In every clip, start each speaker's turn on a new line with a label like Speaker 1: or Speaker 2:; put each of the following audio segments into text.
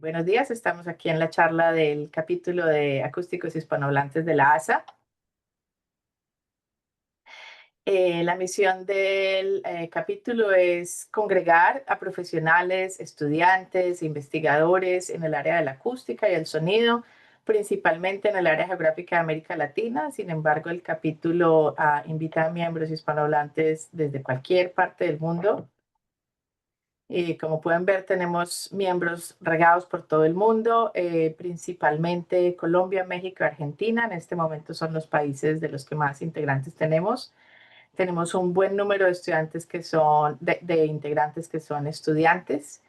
Speaker 1: Buenos días, estamos aquí en la charla del capítulo de acústicos hispanohablantes de la ASA. La misión del capítulo es congregar a profesionales, estudiantes, investigadores en el área de la acústica y el sonido, principalmente en el área geográfica de América Latina. Sin embargo, el capítulo invita a miembros hispanohablantes desde cualquier parte del mundo. Y como pueden ver, tenemos miembros regados por todo el mundo, principalmente Colombia, México y Argentina. En este momento son los países de los que más integrantes tenemos. Tenemos un buen número de estudiantes de integrantes que son estudiantes.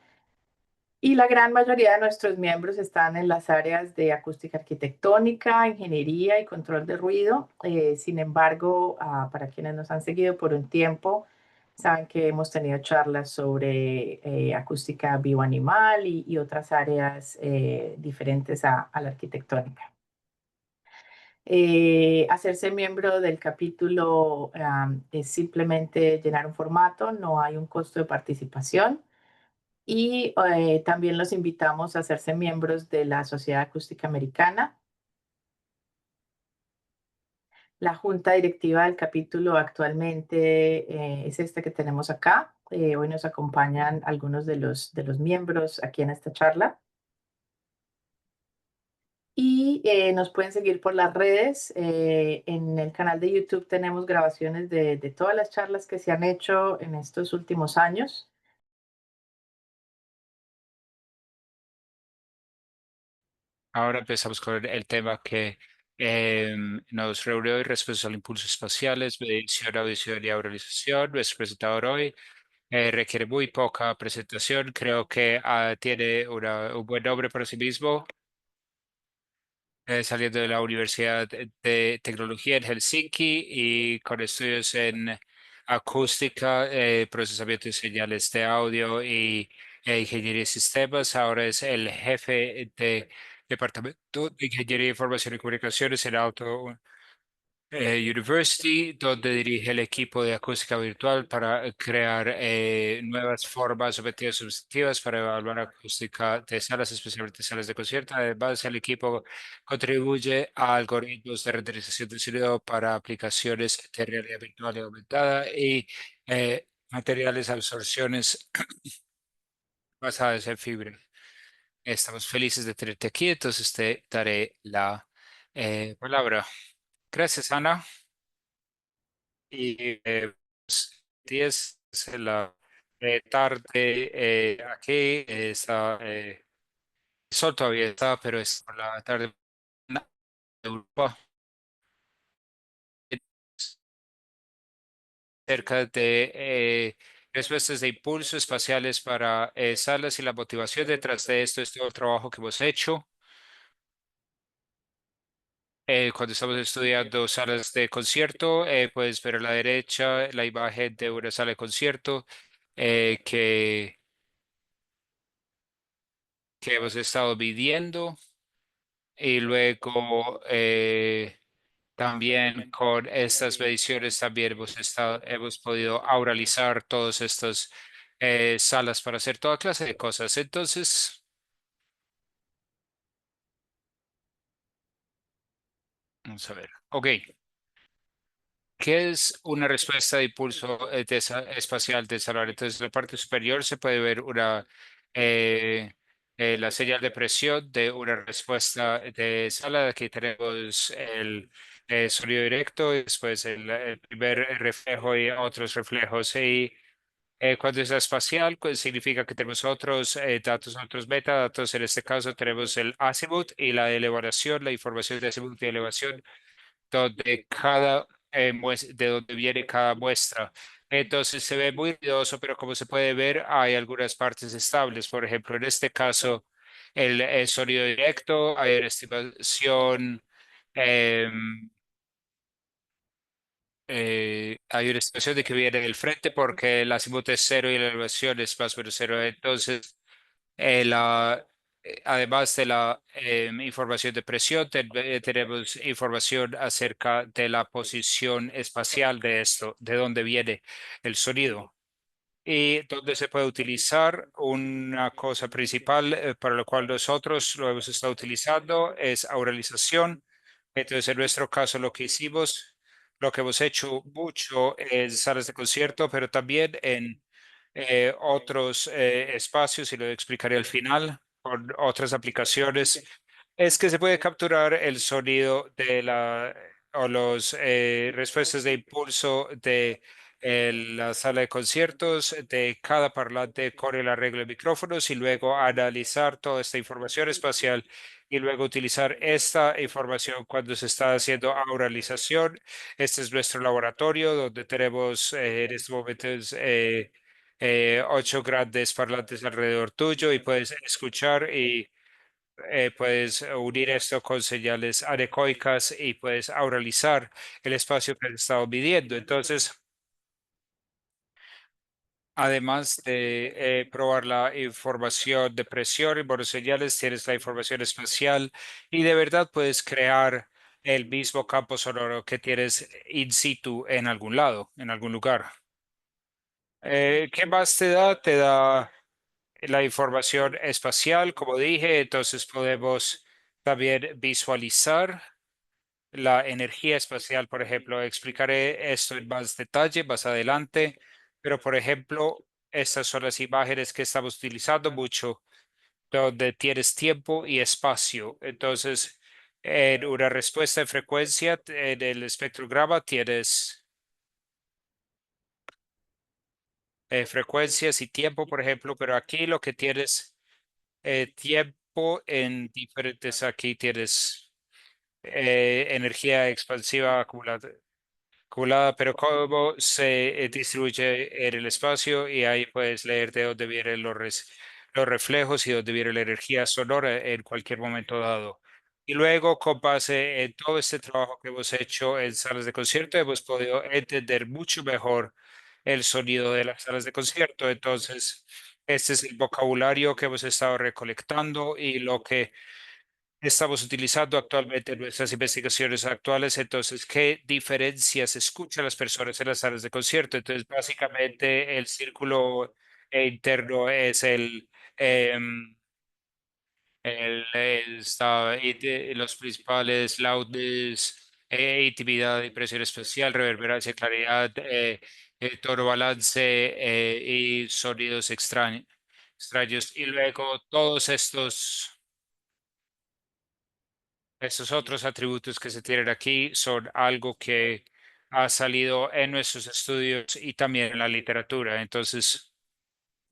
Speaker 1: Y la gran mayoría de nuestros miembros están en las áreas de acústica arquitectónica, ingeniería y control de ruido. Sin embargo, para quienes nos han seguido por un tiempo, saben que hemos tenido charlas sobre acústica bioanimal y otras áreas diferentes a la arquitectónica. Hacerse miembro del capítulo es simplemente llenar un formato, no hay un costo de participación. Y también los invitamos a hacerse miembros de la Sociedad Acústica Americana. La junta directiva del capítulo actualmente es esta que tenemos acá. Hoy nos acompañan algunos de los miembros aquí en esta charla. Y nos pueden seguir por las redes. En el canal de YouTube tenemos grabaciones de todas las charlas que se han hecho en estos últimos años.
Speaker 2: Ahora empezamos con el tema que nos reunió hoy respecto al impulso espaciales, medición, audición y auralización. Nuestro presentador hoy requiere muy poca presentación. Creo que tiene un buen nombre para sí mismo, saliendo de la Universidad de Tecnología en Helsinki y con estudios en acústica, procesamiento de señales de audio y ingeniería de sistemas. Ahora es el jefe de Departamento de Ingeniería de Información y Comunicaciones en Auto University, donde dirige el equipo de acústica virtual para crear nuevas formas o métodos sustantivas para evaluar acústica de salas, especialmente salas de concierto. Además, el equipo contribuye a algoritmos de renderización de sonido para aplicaciones de realidad virtual y aumentada y materiales absorciones basadas en fibra. Estamos felices de tenerte aquí, entonces te daré la palabra. Gracias, Ana. Y 10 es la tarde aquí, está, el sol todavía está, pero es por la tarde en Europa, cerca de respuestas de impulso espaciales para salas y la motivación detrás de esto es todo el trabajo que hemos hecho. Cuando estamos estudiando salas de concierto, puedes ver a la derecha la imagen de una sala de concierto que hemos estado midiendo. Y luego también con estas mediciones también hemos podido auralizar todas estas salas para hacer toda clase de cosas. Entonces, vamos a ver. Ok, ¿qué es una respuesta de impulso espacial de salar? Entonces, en la parte superior se puede ver eh, la señal de presión de una respuesta de sala. Aquí tenemos el sonido directo y después el primer reflejo y otros reflejos. Y cuando es espacial, pues significa que tenemos otros datos, otros metadatos. En este caso tenemos el azimuth y la elevación, la información de azimuth y elevación donde de donde viene cada muestra. Entonces se ve muy ruidoso, pero como se puede ver, hay algunas partes estables. Por ejemplo, en este caso, el sonido directo, hay una estimación, em, hay una estimación de que viene del frente porque el azimuth es cero y la elevación es más o menos cero. Entonces, además de la información de presión, tenemos información acerca de la posición espacial de esto, de dónde viene el sonido. y donde se puede utilizar una cosa principal para la cual nosotros lo hemos estado utilizando es auralización. Entonces, en nuestro caso, lo que hicimos, lo que hemos hecho mucho en salas de concierto, pero también en otros espacios, y lo explicaré al final, con otras aplicaciones, es que se puede capturar el sonido de la o los respuestas de impulso de la sala de conciertos de cada parlante con el arreglo de micrófonos y luego analizar toda esta información espacial y luego utilizar esta información cuando se está haciendo auralización. Este es nuestro laboratorio donde tenemos en estos momentos 8 grandes parlantes alrededor tuyo y puedes escuchar y puedes unir esto con señales anecoicas y puedes auralizar el espacio que has estado midiendo. Entonces, además de probar la información de presión y monoseñales, tienes la información espacial y de verdad puedes crear el mismo campo sonoro que tienes in situ en algún lado, en algún lugar. ¿Qué más te da? Te da la información espacial, como dije, entonces podemos también visualizar la energía espacial, por ejemplo. Explicaré esto en más detalle más adelante, pero por ejemplo, estas son las imágenes que estamos utilizando mucho, donde tienes tiempo y espacio. Entonces, en una respuesta de frecuencia, en el espectrograma tienes frecuencias y tiempo, por ejemplo, pero aquí lo que tienes tiempo en diferentes, aquí tienes energía expansiva acumulada, pero cómo se distribuye en el espacio y ahí puedes leer de dónde vienen los reflejos y dónde viene la energía sonora en cualquier momento dado. Y luego, con base en todo este trabajo que hemos hecho en salas de concierto, hemos podido entender mucho mejor el sonido de las salas de concierto. Entonces, este es el vocabulario que hemos estado recolectando y lo que estamos utilizando actualmente en nuestras investigaciones actuales. Entonces, ¿qué diferencias escuchan las personas en las salas de concierto? Entonces, básicamente el círculo interno es em, los principales loudness, intimidad, impresión especial, reverberancia, claridad, tono, balance y sonidos extraños. Y luego todos estos otros atributos que se tienen aquí son algo que ha salido en nuestros estudios y también en la literatura. Entonces,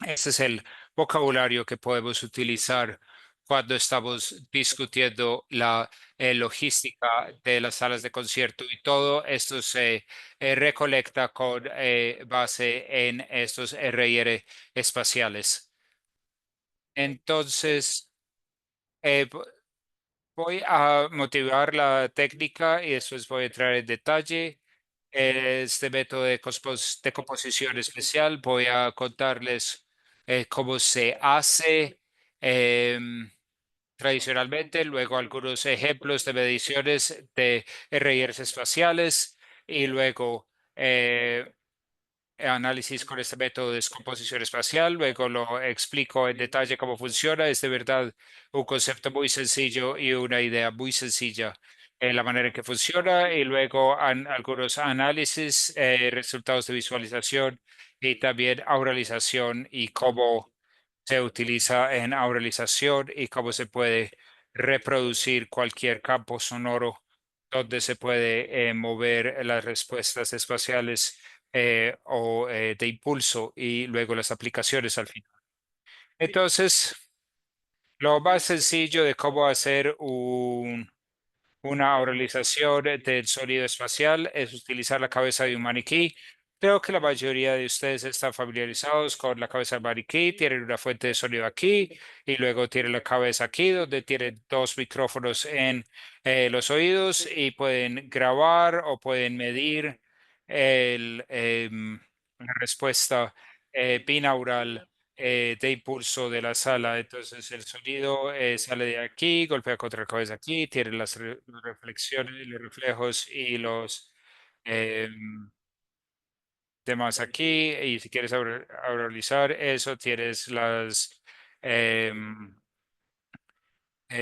Speaker 2: ese es el vocabulario que podemos utilizar cuando estamos discutiendo la logística de las salas de concierto y todo esto se recolecta con base en estos RIR espaciales. Entonces, eh, voy a motivar la técnica y después voy a entrar en detalle. Este método de composición especial, voy a contarles cómo se hace tradicionalmente, luego algunos ejemplos de mediciones de RIRs espaciales y luego análisis con este método de descomposición espacial. Luego lo explico en detalle cómo funciona. Es de verdad un concepto muy sencillo y una idea muy sencilla en la manera en que funciona. Y luego algunos análisis, resultados de visualización y también auralización y cómo se utiliza en auralización y cómo se puede reproducir cualquier campo sonoro donde se puede mover las respuestas espaciales de impulso y luego las aplicaciones al final. Entonces, lo más sencillo de cómo hacer una auralización del sonido espacial es utilizar la cabeza de un maniquí. Creo que la mayoría de ustedes están familiarizados con la cabeza del maniquí, tienen una fuente de sonido aquí y luego tienen la cabeza aquí donde tienen dos micrófonos en los oídos y pueden grabar o pueden medir la respuesta binaural de impulso de la sala. Entonces el sonido sale de aquí, golpea contra la cabeza aquí, tiene las reflexiones, los reflejos y los em, demás aquí y si quieres auralizar eso, tienes las em,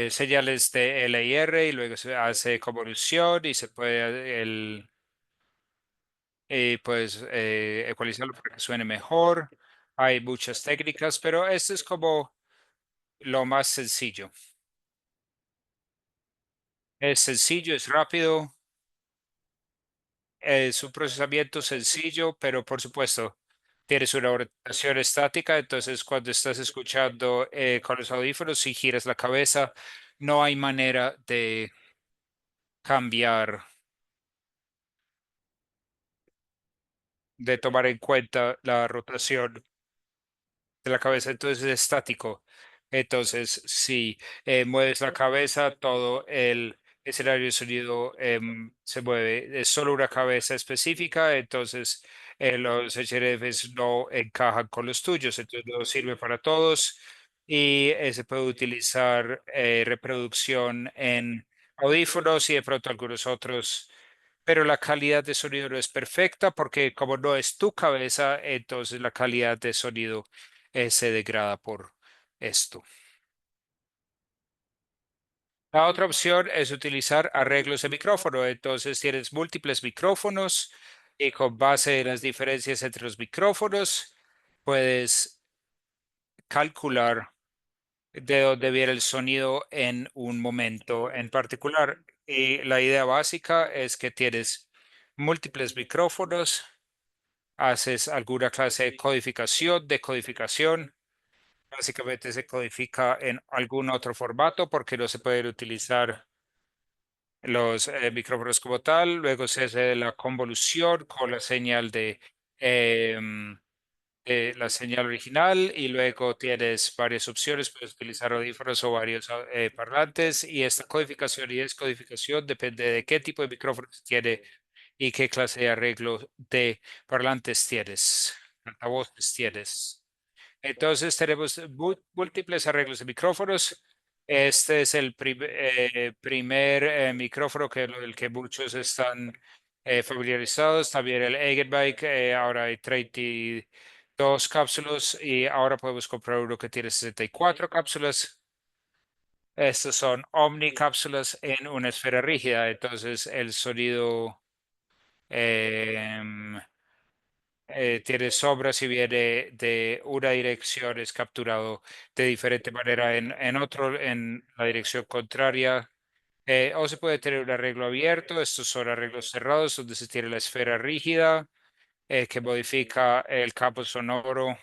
Speaker 2: señales de L y R y luego se hace convolución y se puede pues ecualizarlo para que suene mejor. Hay muchas técnicas, pero esto es como lo más sencillo. Es sencillo, es rápido, es un procesamiento sencillo, pero por supuesto, tienes una orientación estática, entonces cuando estás escuchando con los audífonos, si giras la cabeza, no hay manera de cambiar, de tomar en cuenta la rotación de la cabeza, entonces es estático. Entonces, si mueves la cabeza, todo el escenario de sonido se mueve. Es solo una cabeza específica, entonces los HRFs no encajan con los tuyos, entonces no sirve para todos y se puede utilizar reproducción en audífonos y de pronto algunos otros, pero la calidad de sonido no es perfecta porque como no es tu cabeza, entonces la calidad de sonido se degrada por esto. La otra opción es utilizar arreglos de micrófono. Entonces tienes múltiples micrófonos y con base en las diferencias entre los micrófonos puedes calcular de dónde viene el sonido en un momento en particular. Y la idea básica es que tienes múltiples micrófonos, haces alguna clase de codificación, decodificación. Básicamente se codifica en algún otro formato porque no se pueden utilizar los micrófonos como tal. Luego se hace la convolución con la señal em, de la señal original y luego tienes varias opciones. Puedes utilizar audífonos o varios parlantes y esta codificación y descodificación depende de qué tipo de micrófono tiene y qué clase de arreglo de parlantes tienes, altavoces tienes. Entonces tenemos múltiples arreglos de micrófonos. Este es el primer micrófono el que muchos están familiarizados. También el Eigenbike, ahora hay 32 cápsulas y ahora podemos comprar uno que tiene 64 cápsulas. Estos son omnicápsulas en una esfera rígida. Entonces el sonido em, tiene sombras y viene de una dirección, es capturado de diferente manera en la dirección contraria. O se puede tener un arreglo abierto, estos son arreglos cerrados, donde se tiene la esfera rígida que modifica el campo sonoro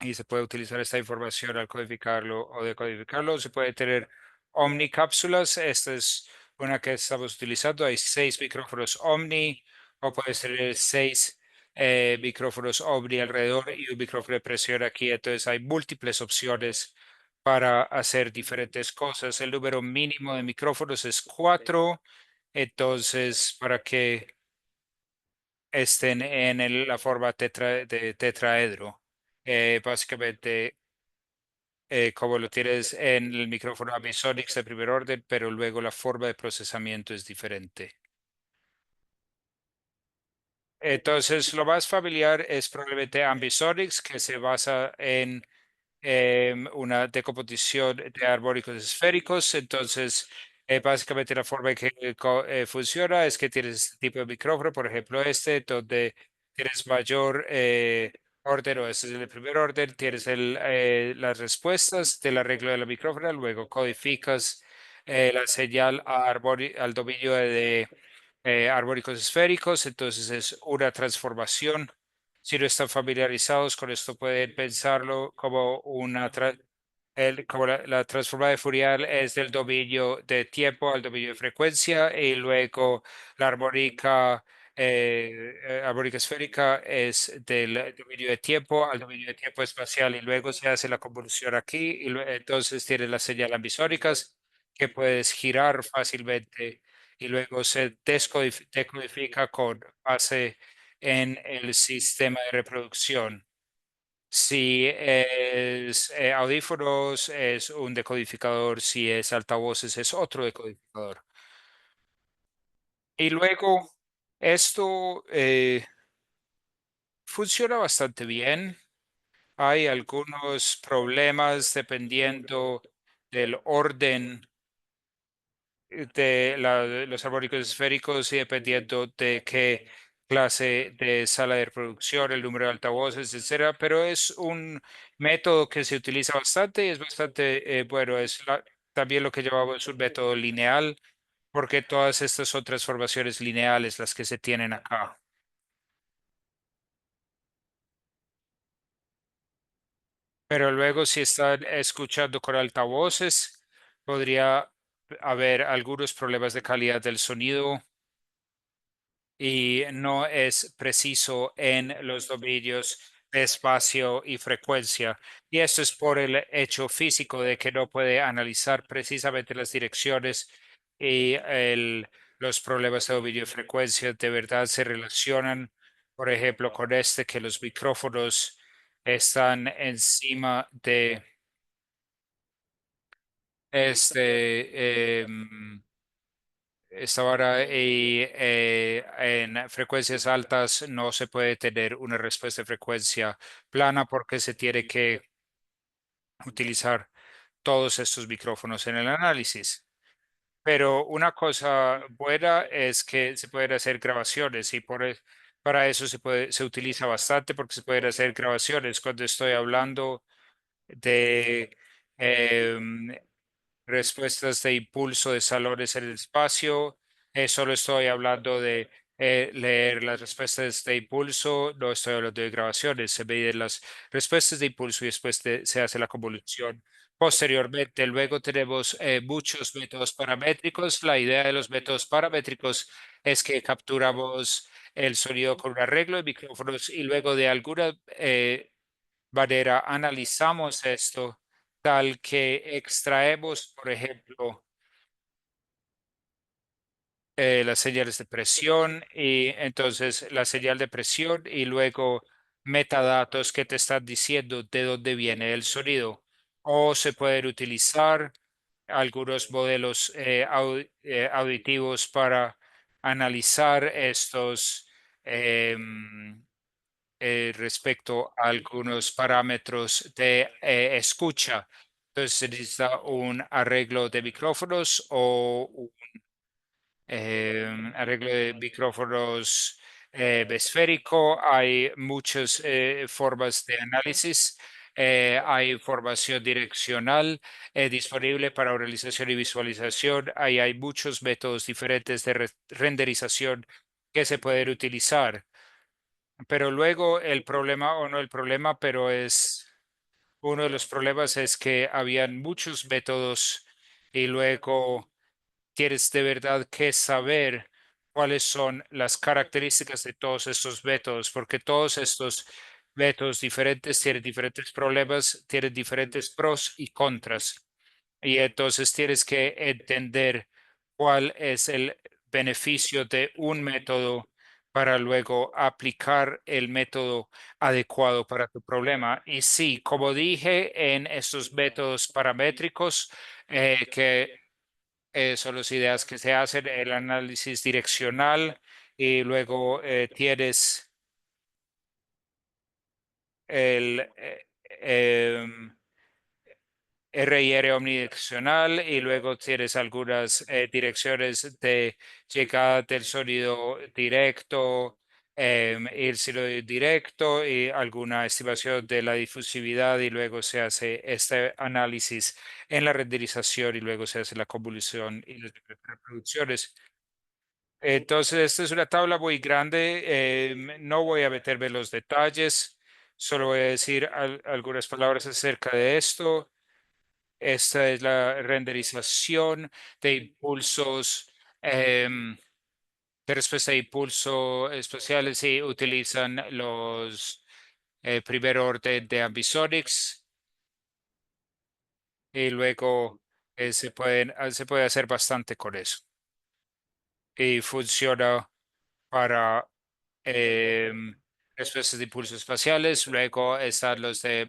Speaker 2: y se puede utilizar esta información al codificarlo o decodificarlo. Se puede tener omnicápsulas. Esta es una que estamos utilizando. Hay 6 micrófonos omni o puedes tener 6 micrófonos omni alrededor y un micrófono de presión aquí. Entonces hay múltiples opciones para hacer diferentes cosas. El número mínimo de micrófonos es 4. Entonces, para que estén en la forma de tetraedro. Básicamente, como lo tienes en el micrófono Ambisonics de primer orden, pero luego la forma de procesamiento es diferente. Entonces, lo más familiar es probablemente Ambisonics, que se basa en una decomposición de armónicos esféricos. Entonces, básicamente la forma en que funciona es que tienes este tipo de micrófono, por ejemplo, este, donde tienes mayor orden, o este es el primer orden, tienes las respuestas del arreglo de la micrófono, luego codificas la señal al dominio de armónicos esféricos, entonces es una transformación. Si no están familiarizados con esto, pueden pensarlo como como la transforma de Fourier es del dominio de tiempo al dominio de frecuencia y luego la armónica esférica es del dominio de tiempo al dominio de tiempo espacial y luego se hace la convolución aquí y entonces tienes las señales ambisónicas que puedes girar fácilmente y luego se decodifica con base en el sistema de reproducción. Si es audífonos, es un decodificador. Si es altavoces, es otro decodificador. Y luego Esto funciona bastante bien. Hay algunos problemas dependiendo del orden de los arbónicos esféricos y dependiendo de qué clase de sala de reproducción, el número de altavoces, etcétera, pero es un método que se utiliza bastante y es bastante bueno. También lo que llamamos un método lineal, porque todas estas son transformaciones lineales las que se tienen acá. Pero luego, si están escuchando con altavoces, podría haber algunos problemas de calidad del sonido y no es preciso en los dominios de espacio y frecuencia. Y esto es por el hecho físico de que no puede analizar precisamente las direcciones y los problemas de dominio de frecuencia de verdad se relacionan, por ejemplo, con que los micrófonos están encima de esta vara y en frecuencias altas no se puede tener una respuesta de frecuencia plana porque se tiene que utilizar todos estos micrófonos en el análisis. Pero una cosa buena es que se pueden hacer grabaciones y para eso se utiliza bastante porque se pueden hacer grabaciones. Cuando estoy hablando de em, respuestas de impulso de salones en el espacio. Solo estoy hablando de leer las respuestas de impulso, no estoy hablando de grabaciones. Se miden las respuestas de impulso y después se hace la convolución. Posteriormente, luego tenemos muchos métodos paramétricos. La idea de los métodos paramétricos es que capturamos el sonido con un arreglo de micrófonos y luego de alguna manera analizamos esto tal que extraemos, por ejemplo, las señales de presión y entonces la señal de presión y luego metadatos que te están diciendo de dónde viene el sonido. O se pueden utilizar algunos modelos auditivos para analizar estos respecto a algunos parámetros de escucha. Entonces se necesita un arreglo de micrófonos o un arreglo de micrófonos esférico. Hay muchas formas de análisis. Hay información direccional disponible para realización y visualización. Ahí hay muchos métodos diferentes de renderización que se pueden utilizar. Pero luego el problema, o no el problema, pero es uno de los problemas es que habían muchos métodos y luego tienes de verdad que saber cuáles son las características de todos estos métodos, porque todos estos métodos diferentes tienen diferentes problemas, tienen diferentes pros y contras. Y entonces tienes que entender cuál es el beneficio de un método para luego aplicar el método adecuado para tu problema. Y sí, como dije, en estos métodos paramétricos, que son las ideas que se hacen, el análisis direccional y luego tienes el RIR omnidireccional y luego tienes algunas direcciones de llegada del sonido directo, el sonido directo y alguna estimación de la difusividad y luego se hace este análisis en la renderización y luego se hace la convolución y las reproducciones. Entonces, esta es una tabla muy grande. No voy a meterme en los detalles, solo voy a decir algunas palabras acerca de esto. Esta es la renderización de impulsos, de respuesta de impulso espaciales y utilizan los primer orden de ambisonics y luego se puede hacer bastante con eso. Y funciona para em, respuestas de impulsos espaciales. Luego están los de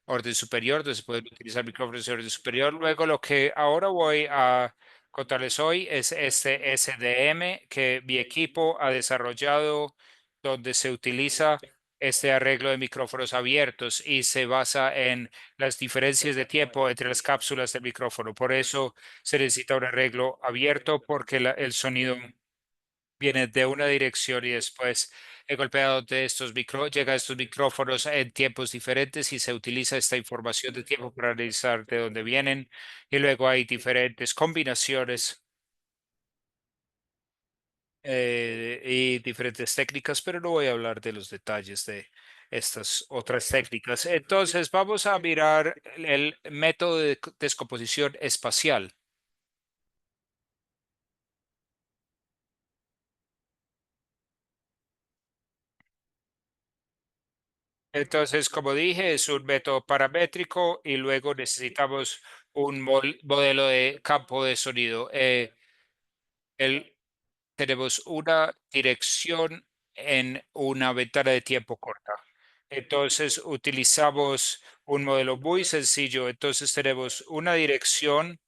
Speaker 2: orden superior, donde se pueden utilizar micrófonos de orden superior. Luego lo que ahora voy a contarles hoy es este SDM que mi equipo ha desarrollado, donde se utiliza este arreglo de micrófonos abiertos y se basa en las diferencias de tiempo entre las cápsulas del micrófono. Por eso se necesita un arreglo abierto porque el sonido viene de una dirección y después he golpeado de llega a estos micrófonos en tiempos diferentes y se utiliza esta información de tiempo para analizar de dónde vienen y luego hay diferentes combinaciones y diferentes técnicas, pero no voy a hablar de los detalles de estas otras técnicas. Entonces, vamos a mirar el método de descomposición espacial. Entonces, como dije, es un método paramétrico y luego necesitamos un modelo de campo de sonido. El, tenemos una dirección en una ventana de tiempo corta. Entonces, utilizamos un modelo muy sencillo. Entonces, tenemos una dirección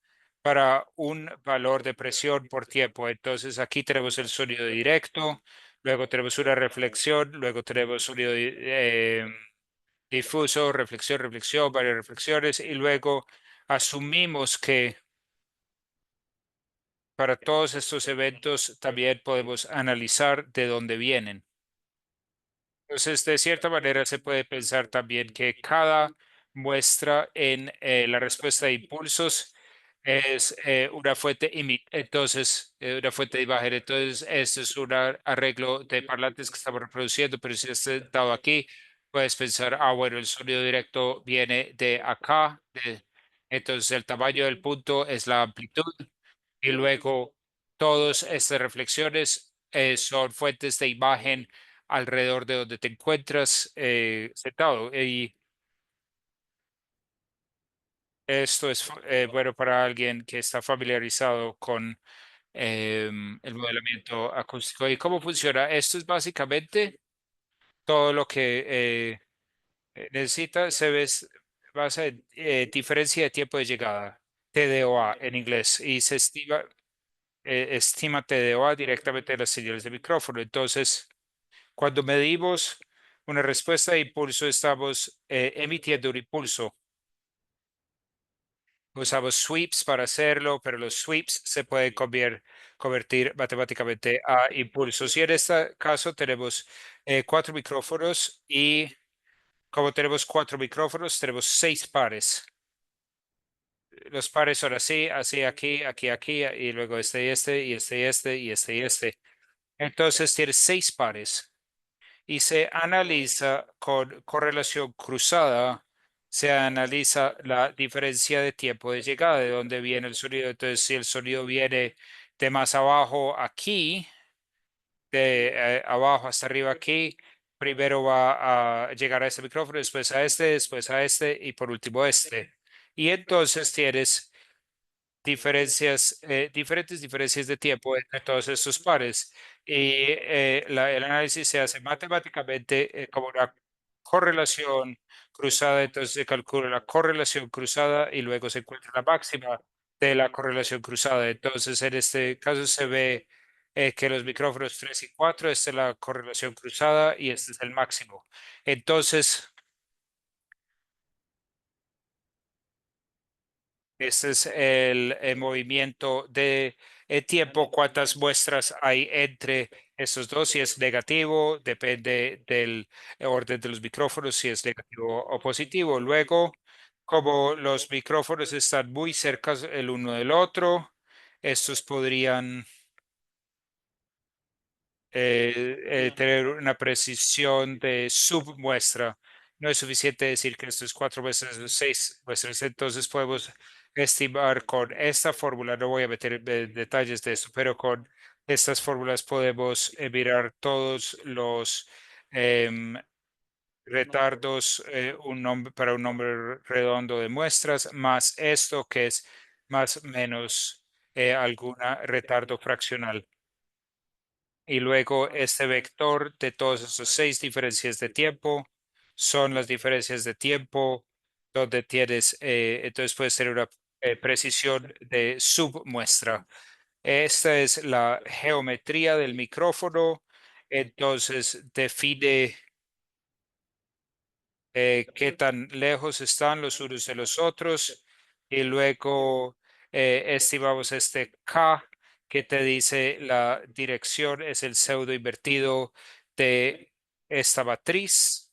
Speaker 2: para un valor de presión por tiempo. Entonces, aquí tenemos el sonido directo, luego tenemos una reflexión, luego tenemos sonido difuso, reflexión, reflexión, varias reflexiones y luego asumimos que para todos estos eventos también podemos analizar de dónde vienen. Entonces, de cierta manera se puede pensar también que cada muestra en la respuesta de impulsos es una fuente entonces una fuente de imagen. Entonces, este es un arreglo de parlantes que estamos reproduciendo, pero si esté dado aquí, puedes pensar, ah, bueno, el sonido directo viene de acá, entonces el tamaño del punto es la amplitud y luego todas estas reflexiones son fuentes de imagen alrededor de donde te encuentras sentado. Y esto es bueno para alguien que está familiarizado con el modelamiento acústico. ¿Y cómo funciona? Esto es básicamente todo lo que necesita. Basa en diferencia de tiempo de llegada, TDOA en inglés, y se estima TDOA directamente de las señales de micrófono. Entonces, cuando medimos una respuesta de impulso, estamos emitiendo un impulso. Usamos sweeps para hacerlo, pero los sweeps se pueden convertir matemáticamente a impulsos. Y en este caso tenemos cuatro micrófonos y como tenemos cuatro micrófonos, tenemos seis pares. Los pares son así, así, aquí, aquí, aquí, y luego este y este, y este y este, y este y este. Entonces tienes seis pares. Y se analiza con correlación cruzada, se analiza la diferencia de tiempo de llegada, de dónde viene el sonido. Entonces, si el sonido viene de más abajo aquí, de abajo hasta arriba aquí, primero va a llegar a este micrófono, después a este y por último este. Y entonces tienes diferentes diferencias de tiempo entre todos estos pares. Y el análisis se hace matemáticamente como una correlación cruzada, entonces se calcula la correlación cruzada y luego se encuentra la máxima de la correlación cruzada. Entonces, en este caso se ve que los micrófonos 3 y 4, esta es la correlación cruzada y este es el máximo. Entonces, este es el movimiento de tiempo, cuántas muestras hay entre estos dos. Si es negativo, depende del orden de los micrófonos, si es negativo o positivo. Luego, como los micrófonos están muy cerca el uno del otro, estos podrían tener una precisión de submuestra. No es suficiente decir que esto es cuatro muestras, o seis muestras. Entonces podemos estimar con esta fórmula, no voy a meter detalles de esto, pero con estas fórmulas podemos mirar todos los em, retardos para un nombre redondo de muestras, más esto que es más o menos algún retardo fraccional. Y luego este vector de todos esos seis diferencias de tiempo son las diferencias de tiempo donde tienes, entonces puedes tener una precisión de submuestra. Esta es la geometría del micrófono. Entonces define qué tan lejos están los unos de los otros y luego estimamos este K que te dice la dirección es el pseudo invertido de esta matriz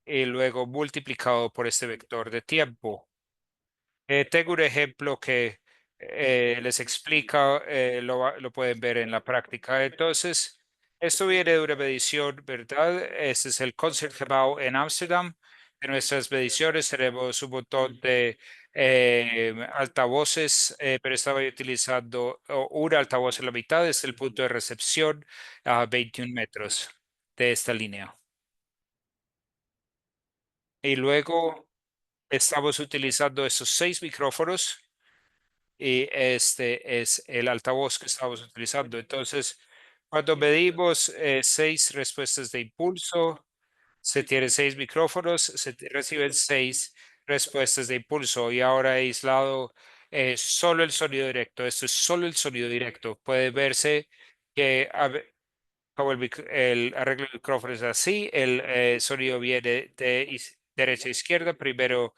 Speaker 2: y luego multiplicado por este vector de tiempo. Tengo un ejemplo que les explica, lo pueden ver en la práctica. Entonces, esto viene de una medición, ¿verdad? Este es el Concertgebouw en Ámsterdam. En nuestras mediciones tenemos un montón de altavoces, pero estaba utilizando un altavoz en la mitad, es el punto de recepción a 21 metros de esta línea. Y luego estamos utilizando esos 6 micrófonos y este es el altavoz que estamos utilizando. Entonces, cuando medimos 6 respuestas de impulso, se tienen 6 micrófonos, reciben 6 respuestas de impulso y ahora he aislado solo el sonido directo. Esto es solo el sonido directo. Puede verse que como el arreglo del micrófono es así, el sonido viene de derecha a izquierda, primero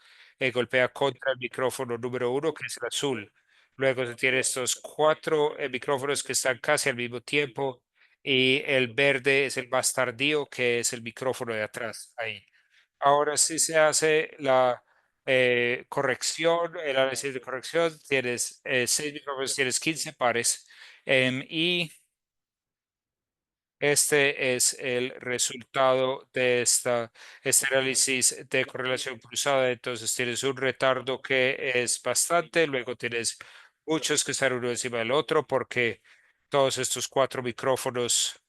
Speaker 2: golpea contra el micrófono número uno, que es el azul. Luego se tiene estos 4 micrófonos que están casi al mismo tiempo y el verde es el más tardío, que es el micrófono de atrás. Ahí. Ahora sí se hace la corrección, el análisis de corrección, tienes 6 micrófonos, tienes 15 pares y este es el resultado de este análisis de correlación cruzada. Entonces tienes un retardo que es bastante, luego tienes muchos que están uno encima del otro porque todos estos 4 micrófonos,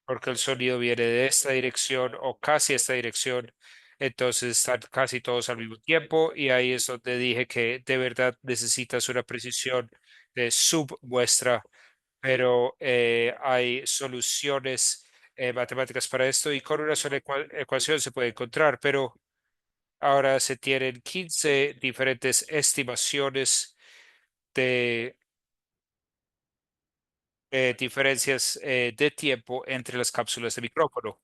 Speaker 2: porque el sonido viene de esta dirección o casi esta dirección, entonces están casi todos al mismo tiempo y ahí es donde dije que de verdad necesitas una precisión de submuestra, pero hay soluciones matemáticas para esto y con una sola ecuación se puede encontrar, pero ahora se tienen 15 diferentes estimaciones de diferencias de tiempo entre las cápsulas de micrófono.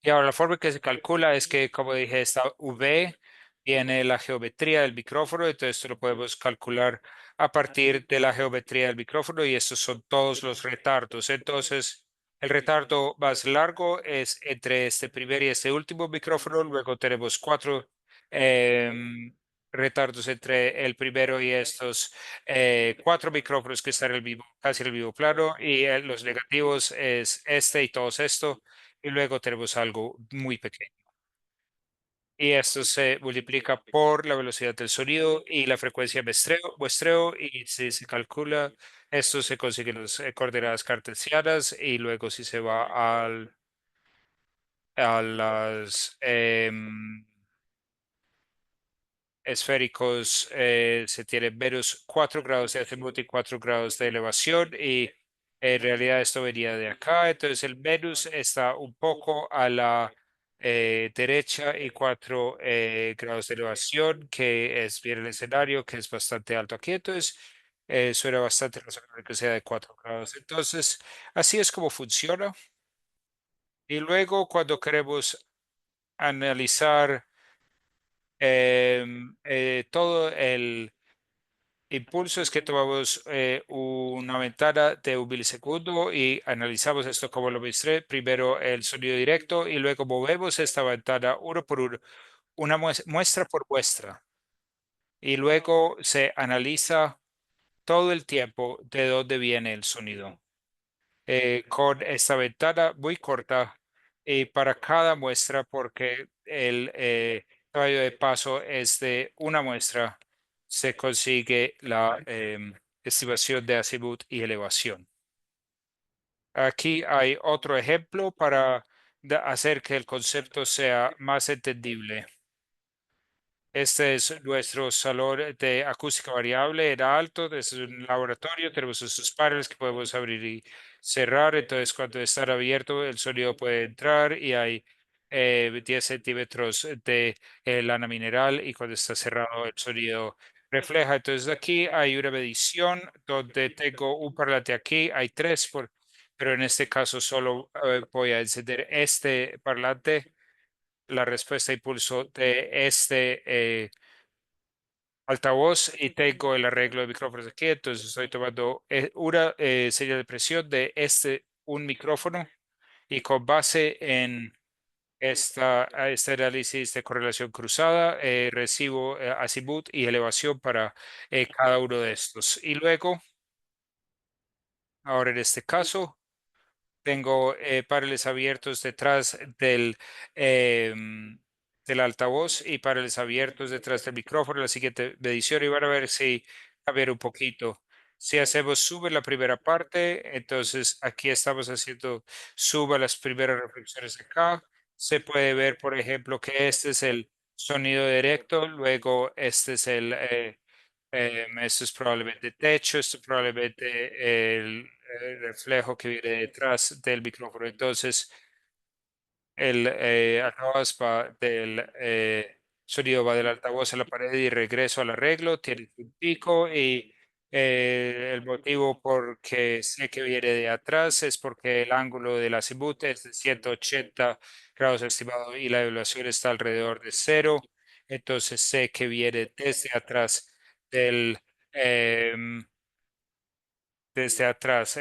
Speaker 2: Y ahora la forma que se calcula es que, como dije, esta V tiene la geometría del micrófono, entonces esto lo podemos calcular a partir de la geometría del micrófono y estos son todos los retardos. Entonces, el retardo más largo es entre este primer y este último micrófono, luego tenemos 4 retardos entre el primero y estos 4 micrófonos que están en el mismo, casi en el mismo plano y los negativos es este y todos esto y luego tenemos algo muy pequeño. Y esto se multiplica por la velocidad del sonido y la frecuencia de muestreo y si se calcula, esto se consigue las coordenadas cartesianas y luego si se va a las esféricos se tiene menos 4 grados de azimuth y 4 grados de elevación y en realidad esto venía de acá, entonces el menos está un poco a la derecha y 4 grados de elevación, que es bien el escenario, que es bastante alto aquí, entonces suena bastante razonable que sea de 4 grados. Entonces, así es como funciona. Y luego cuando queremos analizar todo el impulso es que tomamos una ventana de 1 milisegundo y analizamos esto como lo mostré. Primero el sonido directo y luego movemos esta ventana uno por uno, una muestra por muestra. Y luego se analiza todo el tiempo de dónde viene el sonido. Con esta ventana muy corta y para cada muestra porque el radio de paso es de una muestra, se consigue la estimación de azimuth y elevación. Aquí hay otro ejemplo para hacer que el concepto sea más entendible. Este es nuestro salón de acústica variable, era alto, es un laboratorio, tenemos estos paneles que podemos abrir y cerrar, entonces cuando están abiertos el sonido puede entrar y hay 10 centímetros de lana mineral y cuando está cerrado el sonido refleja. Entonces aquí hay una medición donde tengo un parlante aquí, hay tres, pero en este caso solo voy a encender este parlante, la respuesta de impulso de este altavoz y tengo el arreglo de micrófonos aquí. Entonces estoy tomando una señal de presión de un micrófono y con base en este análisis de correlación cruzada, recibo azimut y elevación para cada uno de estos. Y luego, ahora en este caso, tengo paneles abiertos detrás del altavoz y paneles abiertos detrás del micrófono. La siguiente medición y van a ver si cambiar un poquito. Si hacemos sube la primera parte, entonces aquí estamos haciendo suba las primeras reflexiones acá. Se puede ver, por ejemplo, que este es el sonido directo, luego este es esto es probablemente techo, esto es probablemente el reflejo que viene detrás del micrófono. Entonces, el altavoz va del sonido va del altavoz a la pared y regreso al arreglo, tiene un pico y el motivo por que sé que viene de atrás es porque el ángulo del azimut es de 180 grados estimado y la evaluación está alrededor de cero. Entonces sé que viene desde atrás del, em, desde atrás,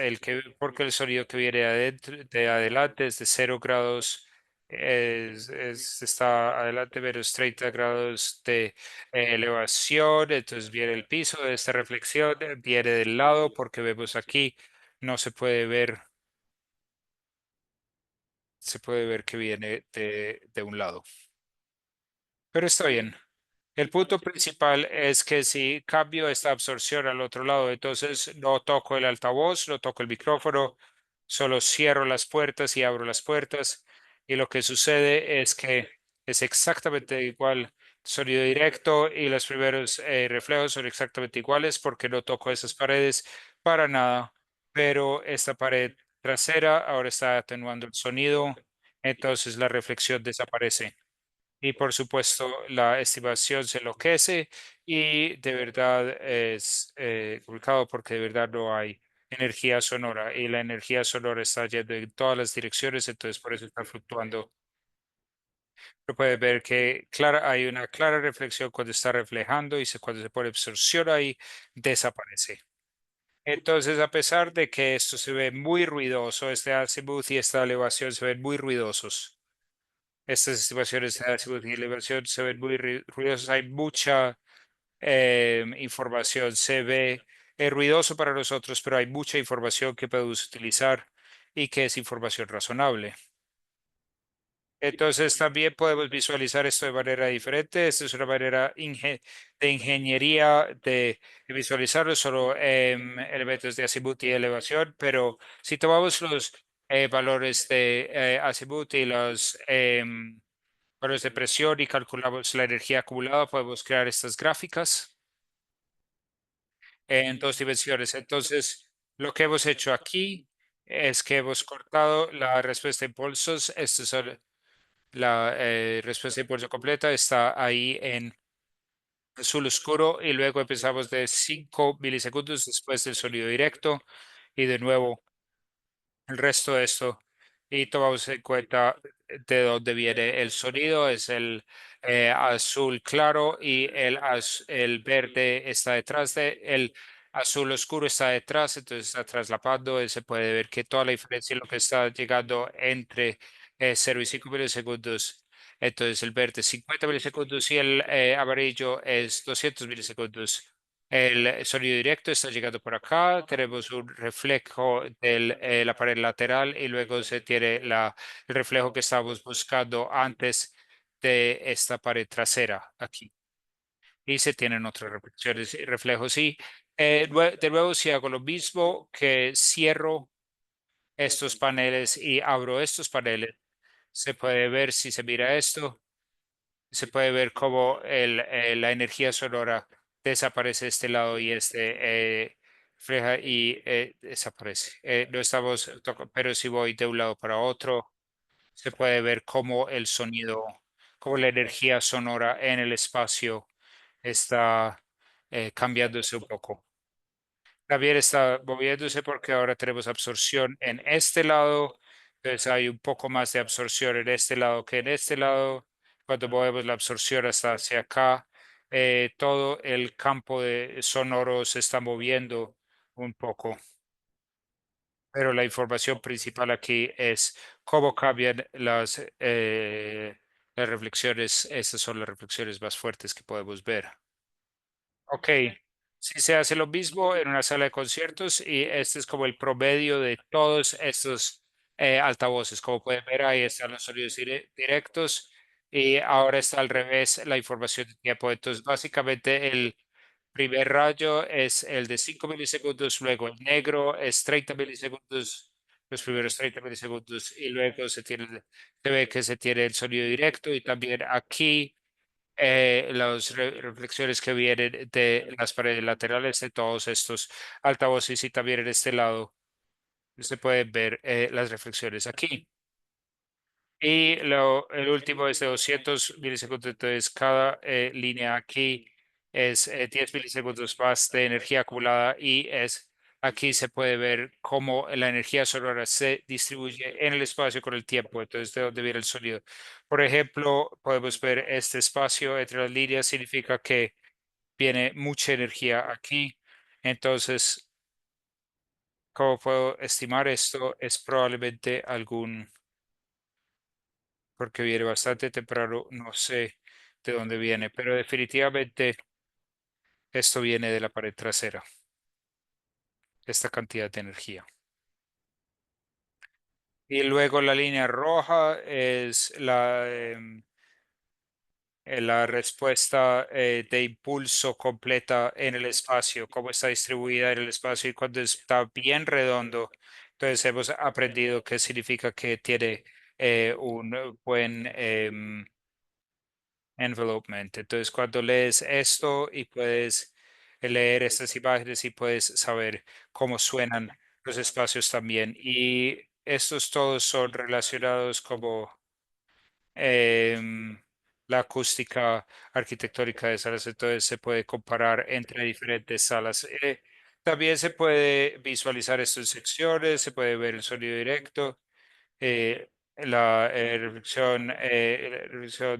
Speaker 2: porque el sonido que viene de adelante es de 0 grados, está adelante menos 30 grados de elevación, entonces viene el piso de esta reflexión, viene del lado, porque vemos aquí, no se puede ver, se puede ver que viene de un lado, pero está bien. El punto principal es que si cambio esta absorción al otro lado, entonces no toco el altavoz, no toco el micrófono, solo cierro las puertas y abro las puertas. Y lo que sucede es que es exactamente igual sonido directo y los primeros reflejos son exactamente iguales porque no toco esas paredes para nada. Pero esta pared trasera ahora está atenuando el sonido, entonces la reflexión desaparece. Y por supuesto, la estimación se enloquece y de verdad es complicado porque de verdad no hay energía sonora y la energía sonora está yendo en todas las direcciones, entonces por eso está fluctuando. Pero puedes ver que hay una clara reflexión cuando está reflejando y cuando se pone absorción ahí, desaparece. Entonces, a pesar de que esto se ve muy ruidoso, este azimuth y esta elevación se ven muy ruidosos. Estas estimaciones de ácidos y elevación se ven muy ruidosas. Hay mucha información. Se ve ruidoso para nosotros, pero hay mucha información que podemos utilizar y que es información razonable. Entonces, también podemos visualizar esto de manera diferente. Esta es una manera de ingeniería de visualizarlo, solo elementos de azimut y elevación, pero si tomamos los valores de azimut y los valores de presión y calculamos la energía acumulada, podemos crear estas gráficas en dos dimensiones. Entonces, lo que hemos hecho aquí es que hemos cortado la respuesta de impulsos. Esta es la respuesta de impulso completa. Está ahí en azul oscuro y luego empezamos de 5 milisegundos después del sonido directo y de nuevo el resto de esto y tomamos en cuenta de dónde viene el sonido, es el azul claro y el verde está detrás el azul oscuro está detrás, entonces está traslapando, se puede ver que toda la diferencia en lo que está llegando entre 0 y 5 milisegundos. Entonces el verde es 50 milisegundos y el amarillo es 200 milisegundos. El sonido directo está llegando por acá. Tenemos un reflejo de la pared lateral y luego se tiene el reflejo que estábamos buscando antes de esta pared trasera aquí. Y se tienen otras reflexiones y reflejos. Y de nuevo, si hago lo mismo, que cierro estos paneles y abro estos paneles, se puede ver si se mira esto se puede ver cómo la energía sonora desaparece de este lado y refleja y desaparece. No estamos, pero si voy de un lado para otro, se puede ver cómo el sonido, cómo la energía sonora en el espacio está cambiándose un poco. También está moviéndose porque ahora tenemos absorción en este lado, entonces hay un poco más de absorción en este lado que en este lado. Cuando movemos la absorción hasta hacia acá, todo el campo de sonoro se está moviendo un poco, pero la información principal aquí es cómo cambian las reflexiones. Estas son las reflexiones más fuertes que podemos ver. Ok, sí se hace lo mismo en una sala de conciertos y este es como el promedio de todos estos altavoces. Como pueden ver, ahí están los sonidos directos y ahora está al revés la información de tiempo. Entonces, básicamente el primer rayo es el de 5 milisegundos, luego el negro es 30 milisegundos, los primeros 30 milisegundos y luego se ve que se tiene el sonido directo y también aquí las reflexiones que vienen de las paredes laterales de todos estos altavoces y también en este lado se pueden ver las reflexiones aquí. Y el último es de 200 milisegundos, entonces cada línea aquí es 10 milisegundos más de energía acumulada y aquí se puede ver cómo la energía sonora se distribuye en el espacio con el tiempo, entonces de dónde viene el sonido. Por ejemplo, podemos ver este espacio entre las líneas, significa que viene mucha energía aquí, entonces, ¿cómo puedo estimar esto? Es probablemente porque viene bastante temprano, no sé de dónde viene, pero definitivamente esto viene de la pared trasera, esta cantidad de energía. Y luego la línea roja es la respuesta de impulso completa en el espacio, cómo está distribuida en el espacio y cuando está bien redondo. Entonces hemos aprendido qué significa que tiene un buen envelopment. Entonces, cuando lees esto y puedes leer estas imágenes y puedes saber cómo suenan los espacios también. Y estos todos son relacionados como em, la acústica arquitectónica de salas. Entonces, se puede comparar entre diferentes salas. También se puede visualizar esto en secciones, se puede ver el sonido directo la reflexión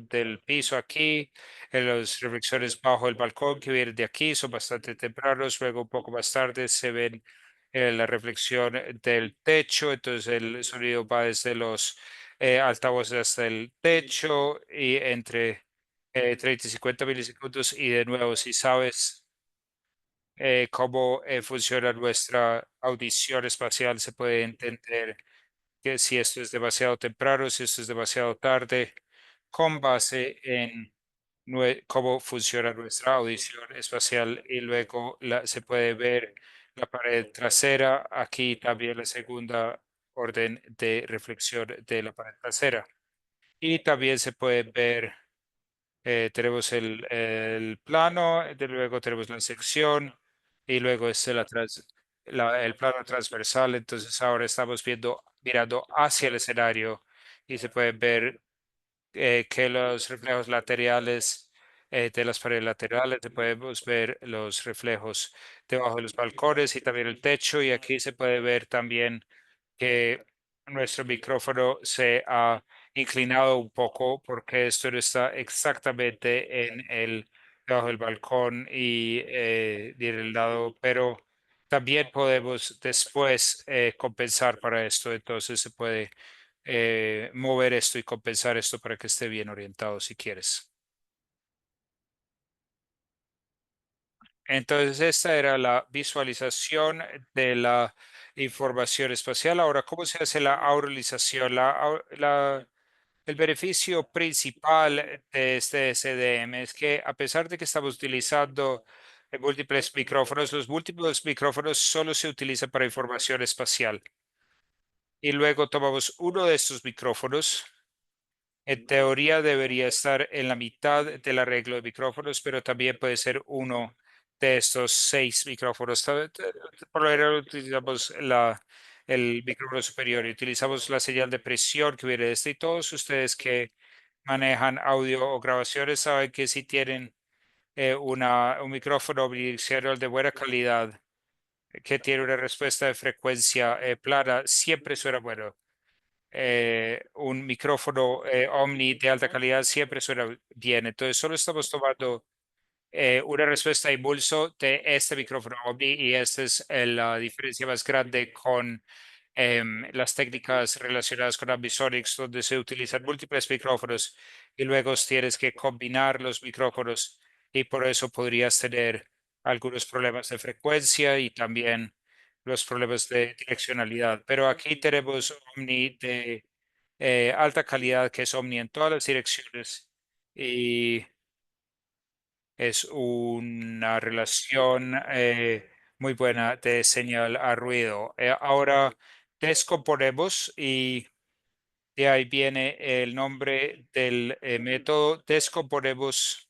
Speaker 2: del piso aquí, las reflexiones bajo el balcón que vienen de aquí son bastante tempranos, luego un poco más tarde se ven la reflexión del techo, entonces el sonido va desde los altavoces hasta el techo y entre 30 y 50 milisegundos y de nuevo si sabes cómo funciona nuestra audición espacial se puede entender que si esto es demasiado temprano, si esto es demasiado tarde, con base en cómo funciona nuestra audición espacial y luego se puede ver la pared trasera, aquí también la segunda orden de reflexión de la pared trasera. Y también se puede ver, tenemos el plano, luego tenemos la sección y luego es el plano transversal. Entonces ahora estamos mirando hacia el escenario y se pueden ver que los reflejos laterales de las paredes laterales, podemos ver los reflejos debajo de los balcones y también el techo. Y aquí se puede ver también que nuestro micrófono se ha inclinado un poco porque esto no está exactamente debajo del balcón y en el lado, pero también podemos después compensar para esto. Entonces se puede mover esto y compensar esto para que esté bien orientado si quieres. Entonces, esta era la visualización de la información espacial. Ahora, ¿cómo se hace la auralización? El beneficio principal de este SDM es que a pesar de que estamos utilizando múltiples micrófonos, los múltiples micrófonos solo se utilizan para información espacial. Y luego tomamos uno de estos micrófonos. En teoría debería estar en la mitad del arreglo de micrófonos, pero también puede ser uno de estos 6 micrófonos. Por lo general utilizamos el micrófono superior y utilizamos la señal de presión que viene de este. Y todos ustedes que manejan audio o grabaciones saben que si tienen un micrófono bidireccional de buena calidad que tiene una respuesta de frecuencia plana, siempre suena bueno. Un micrófono Omni de alta calidad siempre suena bien. Entonces, solo estamos tomando una respuesta de impulso de este micrófono Omni y esta es la diferencia más grande con las técnicas relacionadas con Ambisonics, donde se utilizan múltiples micrófonos y luego tienes que combinar los micrófonos y por eso podrías tener algunos problemas de frecuencia y también los problemas de direccionalidad. Pero aquí tenemos Omni de alta calidad, que es Omni en todas las direcciones y es una relación muy buena de señal a ruido. Ahora descomponemos y de ahí viene el nombre del método. Descomponemos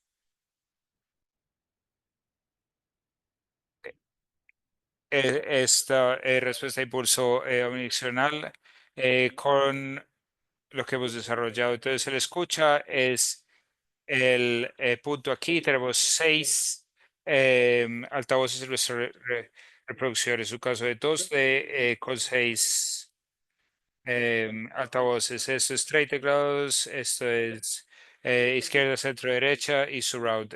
Speaker 2: esta respuesta de impulso omnidireccional con lo que hemos desarrollado. Entonces, el escucha es el punto aquí. Tenemos 6 altavoces en nuestra reproducción. Es un caso de 2 con 6 altavoces. Esto es 30 grados, esto es izquierda, centro, derecha y surround.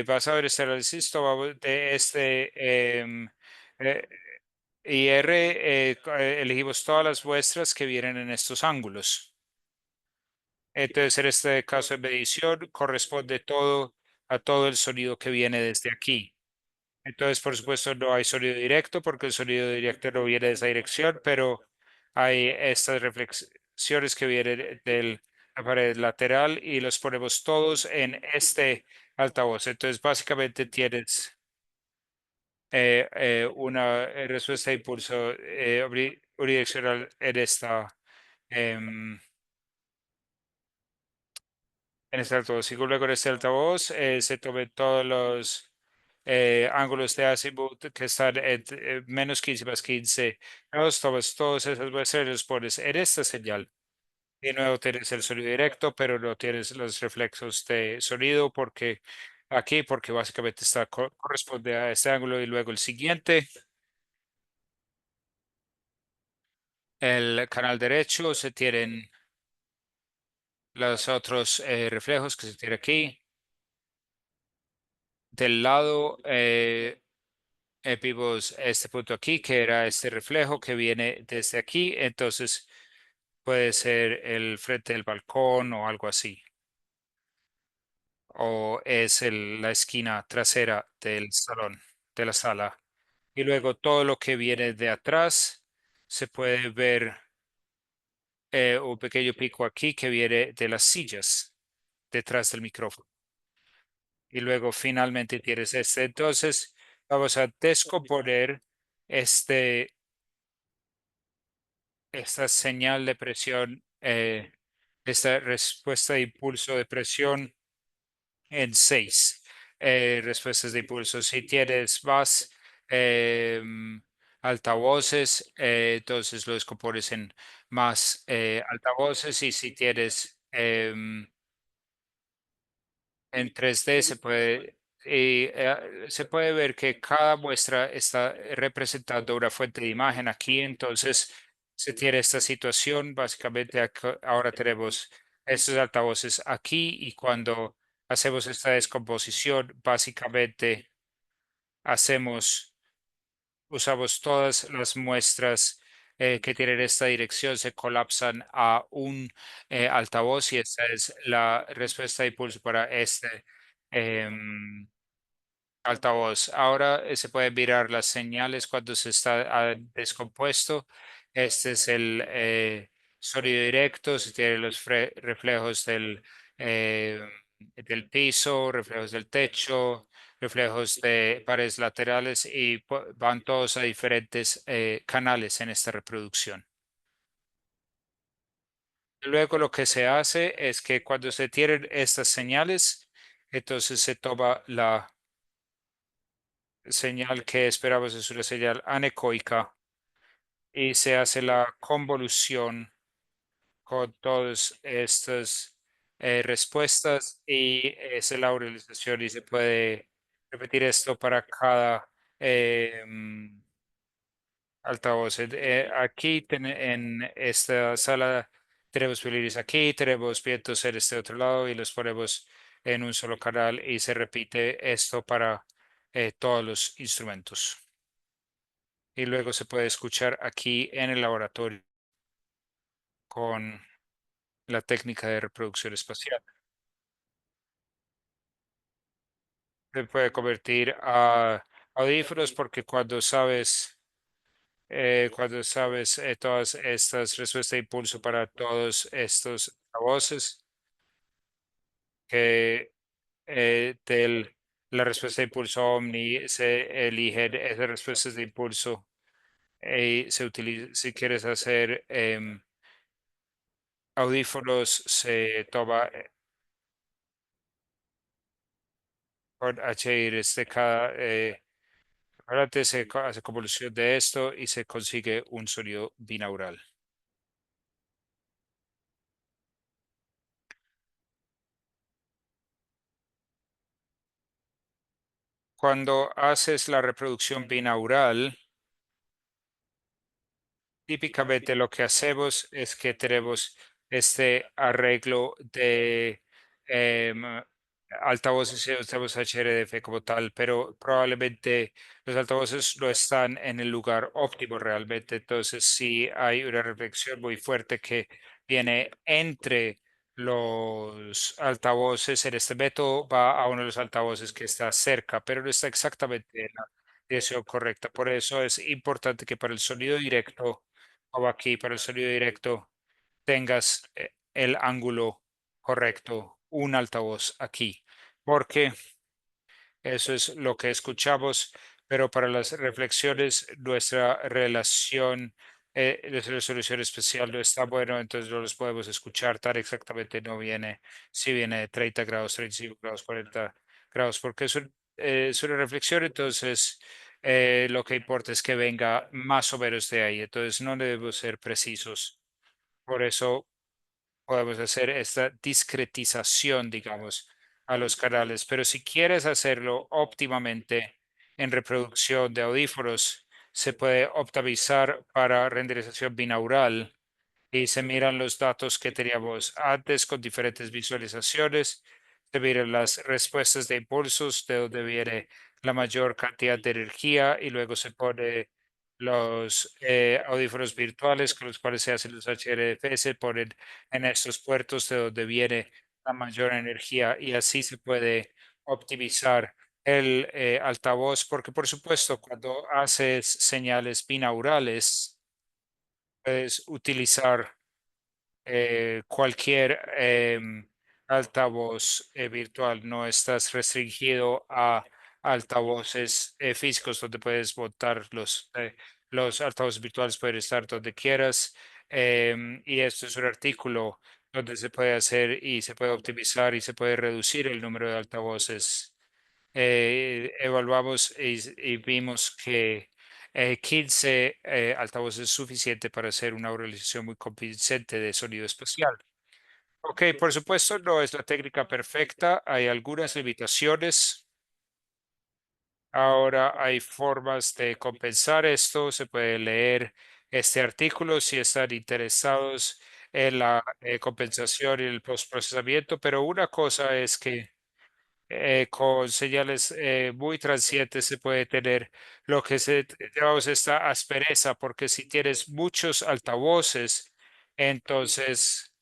Speaker 2: Vas a ver este análisis, tomamos de este eh, IR, elegimos todas las muestras que vienen en estos ángulos. Entonces, en este caso de medición, corresponde todo a todo el sonido que viene desde aquí. Entonces, por supuesto, no hay sonido directo porque el sonido directo no viene de esa dirección, pero hay estas reflexiones que vienen de la pared lateral y los ponemos todos en este altavoz. Entonces, básicamente tienes una respuesta de impulso unidireccional en em, en este altavoz. Y luego en este altavoz se tomen todos los ángulos de azimut que están en menos 15 más 15. Los tomas todas esas muestras y los pones en esta señal. De nuevo tienes el sonido directo, pero no tienes los reflejos de sonido porque aquí, porque básicamente corresponde a este ángulo y luego el siguiente. El canal derecho se tienen los otros reflejos que se tiene aquí. Del lado vimos este punto aquí, que era este reflejo que viene desde aquí. Entonces puede ser el frente del balcón o algo así. O es la esquina trasera del salón, de la sala. Y luego todo lo que viene de atrás se puede ver un pequeño pico aquí que viene de las sillas detrás del micrófono. Y luego finalmente tienes este. Entonces vamos a descomponer este, esta señal de presión, esta respuesta de impulso de presión en 6 respuestas de impulso. Si tienes más altavoces, entonces lo descompones en más altavoces y si tienes en 3D se puede ver que cada muestra está representando una fuente de imagen aquí, entonces se tiene esta situación, básicamente ahora tenemos estos altavoces aquí y cuando hacemos esta descomposición, básicamente hacemos usamos todas las muestras que tienen esta dirección, se colapsan a un altavoz y esta es la respuesta de impulso para este em, altavoz. Ahora se pueden mirar las señales cuando se está descompuesto. Este es el sonido directo, se tienen los reflejos del piso, reflejos del techo, reflejos de paredes laterales y van todos a diferentes canales en esta reproducción. Luego lo que se hace es que cuando se tienen estas señales, entonces se toma la señal que esperamos, es una señal anecoica y se hace la convolución con todas estas respuestas y es la aurelización y se puede repetir esto para cada altavoz. Aquí en esta sala tenemos violines aquí, tenemos vientos en este otro lado y los ponemos en un solo canal y se repite esto para todos los instrumentos. Y luego se puede escuchar aquí en el laboratorio con la técnica de reproducción espacial. Se puede convertir a audífonos porque cuando sabes todas estas respuestas de impulso para todos estos voces que la respuesta de impulso Omni se eligen esas respuestas de impulso y se utiliza si quieres hacer audífonos se toma con HIRS de cada aparte se hace convolución de esto y se consigue un sonido binaural. Cuando haces la reproducción binaural, típicamente lo que hacemos es que tenemos este arreglo de altavoces y usamos HRDF como tal, pero probablemente los altavoces no están en el lugar óptimo realmente. Entonces, sí hay una reflexión muy fuerte que viene entre los altavoces. En este método va a uno de los altavoces que está cerca, pero no está exactamente en la dirección correcta. Por eso es importante que para el sonido directo o aquí para el sonido directo tengas el ángulo correcto, un altavoz aquí, porque eso es lo que escuchamos, pero para las reflexiones nuestra relación, nuestra resolución especial no está bueno, entonces no los podemos escuchar tan exactamente, no viene, si viene de 30 grados, 35 grados, 40 grados, porque es una reflexión, entonces lo que importa es que venga más o menos de ahí, entonces no debemos ser precisos. Por eso podemos hacer esta discretización, digamos, a los canales. Pero si quieres hacerlo óptimamente en reproducción de audífonos, se puede optimizar para renderización binaural y se miran los datos que teníamos antes con diferentes visualizaciones, se miran las respuestas de impulsos, de donde viene la mayor cantidad de energía y luego se pone los audífonos virtuales con los cuales se hacen los HRF, se ponen en estos puertos de donde viene la mayor energía y así se puede optimizar el altavoz, porque por supuesto cuando haces señales binaurales, puedes utilizar cualquier altavoz virtual, no estás restringido a altavoces físicos donde puedes montar los altavoces virtuales pueden estar donde quieras. Y esto es un artículo donde se puede hacer y se puede optimizar y se puede reducir el número de altavoces. Evaluamos y vimos que 15 altavoces es suficiente para hacer una realización muy convincente de sonido espacial. Ok, por supuesto, no es la técnica perfecta, hay algunas limitaciones. Ahora hay formas de compensar esto. Se puede leer este artículo si están interesados en la compensación y el postprocesamiento, pero una cosa es que con señales muy transientes se puede tener lo que llamamos esta aspereza, porque si tienes muchos altavoces, entonces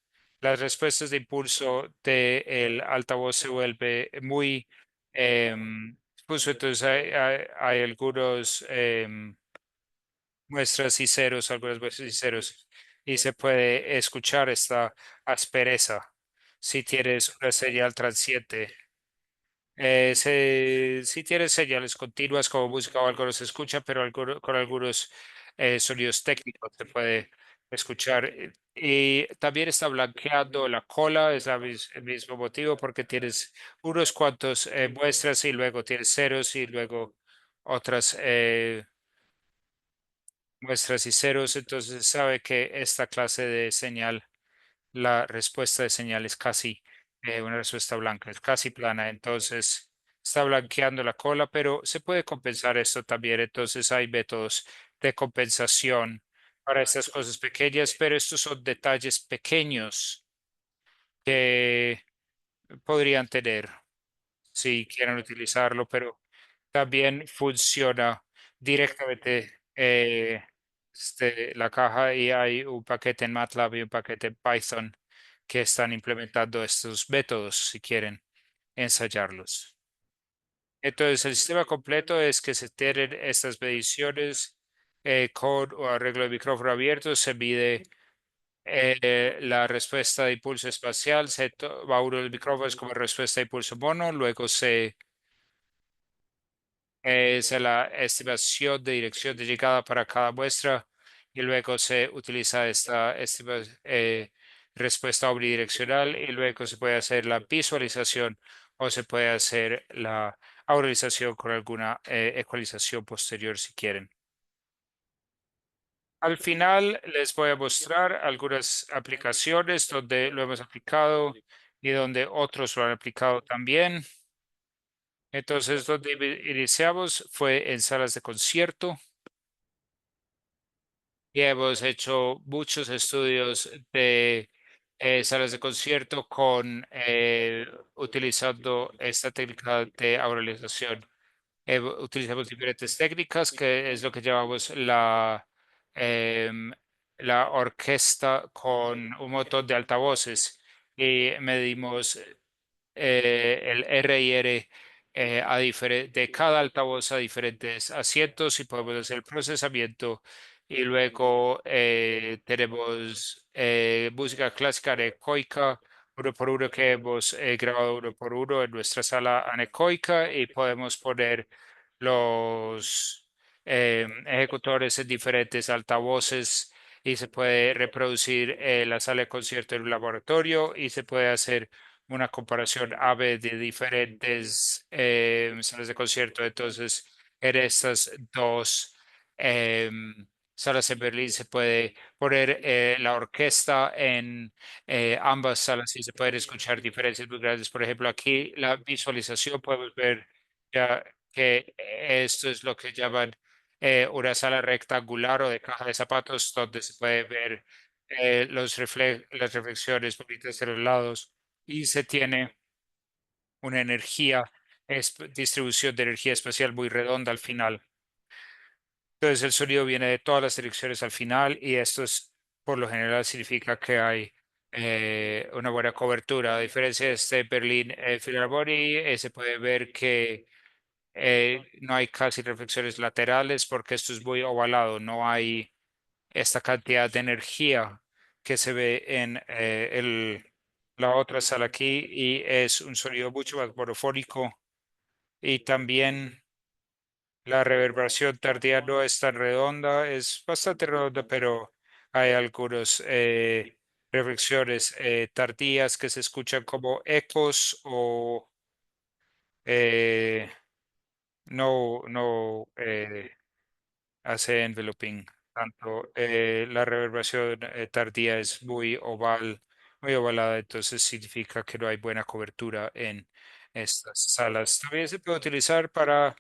Speaker 2: las respuestas de impulso del altavoz se vuelve muy difuso. Entonces hay algunos muestras y ceros, algunas muestras y ceros, y se puede escuchar esta aspereza si tienes una señal transiente. Sí tiene señales continuas como música o algo no se escucha, pero con algunos sonidos técnicos se puede escuchar. Y también está blanqueando la cola, es el mismo motivo porque tienes unos cuantos muestras y luego tienes ceros y luego otras muestras y ceros, entonces sabe que esta clase de señal, la respuesta de señal es casi una respuesta blanca, es casi plana, entonces está blanqueando la cola, pero se puede compensar esto también, entonces hay métodos de compensación para estas cosas pequeñas, pero estos son detalles pequeños que podrían tener si quieren utilizarlo, pero también funciona directamente la caja y hay un paquete en MATLAB y un paquete en Python que están implementando estos métodos si quieren ensayarlos. Entonces, el sistema completo es que se tienen estas mediciones con o arreglo de micrófono abierto, se mide la respuesta de impulso espacial, va uno de los micrófonos como respuesta de impulso mono, luego se es la estimación de dirección de llegada para cada muestra y luego se utiliza esta respuesta omnidireccional y luego se puede hacer la visualización o se puede hacer la auralización con alguna ecualización posterior si quieren. Al final les voy a mostrar algunas aplicaciones donde lo hemos aplicado y donde otros lo han aplicado también. Entonces, donde iniciamos fue en salas de concierto y hemos hecho muchos estudios de salas de concierto con utilizando esta técnica de auralización. Utilizamos diferentes técnicas, que es lo que llamamos em, la orquesta con un montón de altavoces y medimos el R y R de cada altavoz a diferentes asientos y podemos hacer el procesamiento. Y luego tenemos música clásica anecoica, uno por uno que hemos grabado uno por uno en nuestra sala anecoica y podemos poner los ejecutores en diferentes altavoces y se puede reproducir la sala de concierto en un laboratorio y se puede hacer una comparación A/B de diferentes salas de concierto. Entonces, en estas dos salas en Berlín se puede poner la orquesta en ambas salas y se pueden escuchar diferencias muy grandes. Por ejemplo, aquí la visualización podemos ver ya que esto es lo que llaman una sala rectangular o de caja de zapatos donde se puede ver las reflexiones bonitas de los lados y se tiene una distribución de energía espacial muy redonda al final. Entonces el sonido viene de todas las direcciones al final y esto es, por lo general significa que hay una buena cobertura. A diferencia de este Berlín Philharmonic, se puede ver que no hay casi reflexiones laterales porque esto es muy ovalado, no hay esta cantidad de energía que se ve en la otra sala aquí y es un sonido mucho más monofónico y también la reverberación tardía no es tan redonda, es bastante redonda, pero hay algunas reflexiones tardías que se escuchan como ecos o eh, no hace enveloping. Tanto la reverberación tardía es muy ovalada, entonces significa que no hay buena cobertura en estas salas. También se puede utilizar para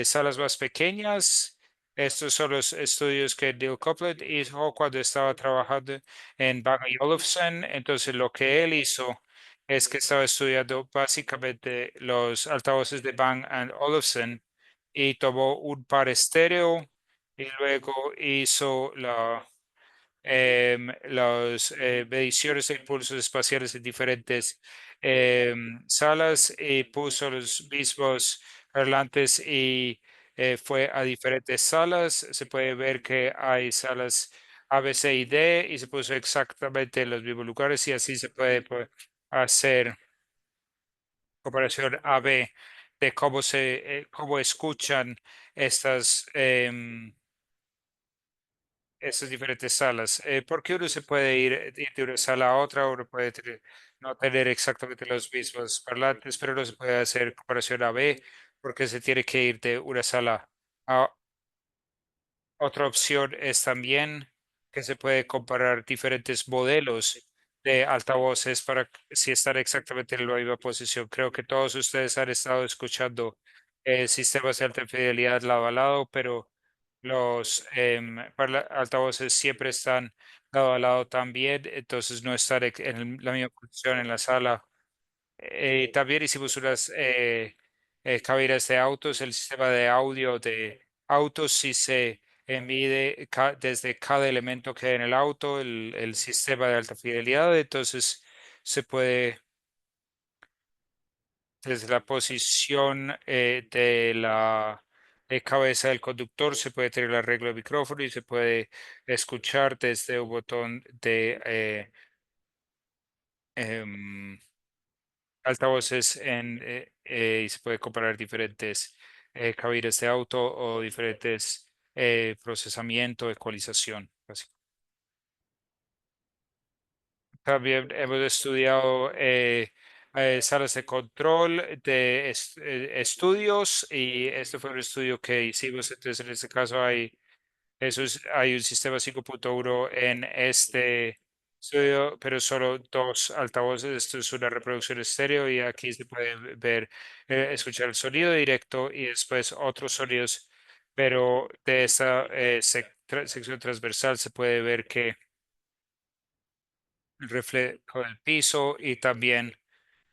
Speaker 2: salas más pequeñas. Estos son los estudios que Neil Copeland hizo cuando estaba trabajando en Bang Olufsen. Entonces, lo que él hizo es que estaba estudiando básicamente los altavoces de Bang Olufsen y tomó un par estéreo y luego hizo las mediciones de impulsos espaciales en diferentes salas y puso los mismos parlantes y fue a diferentes salas. Se puede ver que hay salas A, B, C y D y se puso exactamente en los mismos lugares y así se puede hacer comparación A-B de cómo escuchan estas esas diferentes salas. Porque uno se puede ir de una sala a otra, uno puede no tener exactamente los mismos parlantes, pero no se puede hacer comparación A-B porque se tiene que ir de una sala a Otra opción es también que se puede comparar diferentes modelos de altavoces para si están exactamente en la misma posición. Creo que todos ustedes han estado escuchando sistemas de alta fidelidad lado a lado, pero los altavoces siempre están lado a lado también, entonces no están en la misma posición en la sala. También hicimos unas cabinas de autos, el sistema de audio de autos, si se mide desde cada elemento que hay en el auto, el sistema de alta fidelidad, entonces se puede, desde la posición de la cabeza del conductor, se puede tener el arreglo de micrófono y se puede escuchar desde un botón de em, altavoces y se puede comparar diferentes cabinas de auto o diferentes procesamiento, ecualización. Así. También hemos estudiado salas de control de estudios y este fue un estudio que hicimos. Entonces, en este caso hay un sistema 5.1 en este estudio, pero solo dos altavoces. Esto es una reproducción estéreo y aquí se puede ver, escuchar el sonido directo y después otros sonidos, pero de esta sección transversal se puede ver que el reflejo del piso y también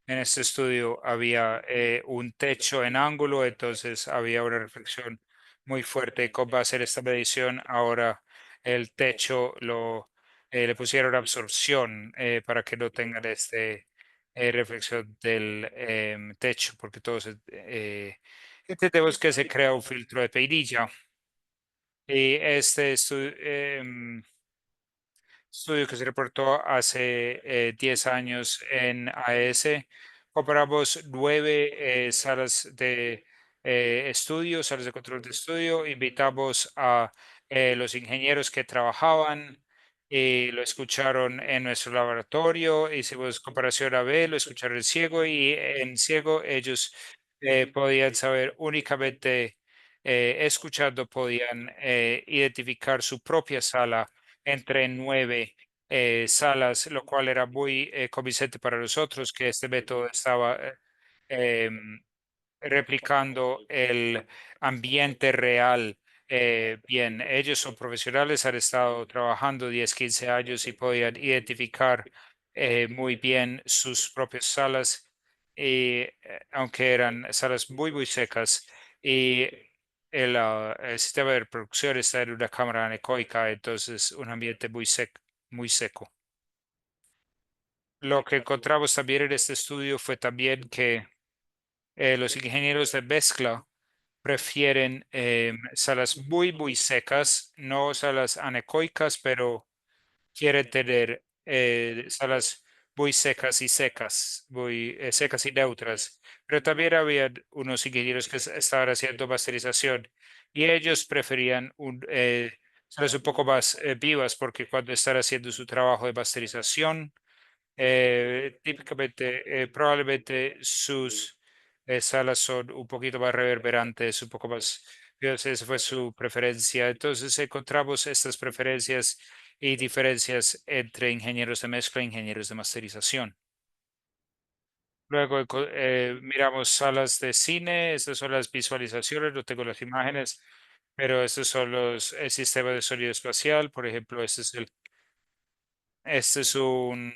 Speaker 2: en este estudio había un techo en ángulo, entonces había una reflexión muy fuerte. ¿Y cómo va a ser esta medición? Ahora el techo le pusieron absorción para que no tengan reflexión del techo, porque todos entendemos que se crea un filtro de Peirilla. Y este estudio que se reportó hace 10 años en AES. Comparamos 9 salas de estudio, salas de control de estudio. Invitamos a los ingenieros que trabajaban y lo escucharon en nuestro laboratorio. Hicimos comparación A B, lo escucharon en ciego y en ciego ellos podían saber únicamente, escuchando, podían identificar su propia sala entre 9 salas, lo cual era muy convincente para nosotros que este método estaba em, replicando el ambiente real. Bien, ellos son profesionales, han estado trabajando 10 15 años y podían identificar muy bien sus propias salas, y, aunque eran salas muy, muy secas. Y el sistema de reproducción está en una cámara anecoica, entonces un ambiente muy seco. Lo que encontramos también en este estudio fue también que los ingenieros de mezcla prefieren salas muy, muy secas, no salas anecoicas, pero quieren tener salas muy secas y secas, muy secas y neutras. Pero también había unos ingenieros que estaban haciendo masterización y ellos preferían salas un poco más vivas porque cuando están haciendo su trabajo de masterización, típicamente, probablemente sus salas son un poquito más reverberantes, un poco más, esa fue su preferencia. Entonces encontramos estas preferencias y diferencias entre ingenieros de mezcla e ingenieros de masterización. Luego miramos salas de cine, estas son las visualizaciones, no tengo las imágenes, pero estos son los el sistema de sonido espacial. Por ejemplo, este es un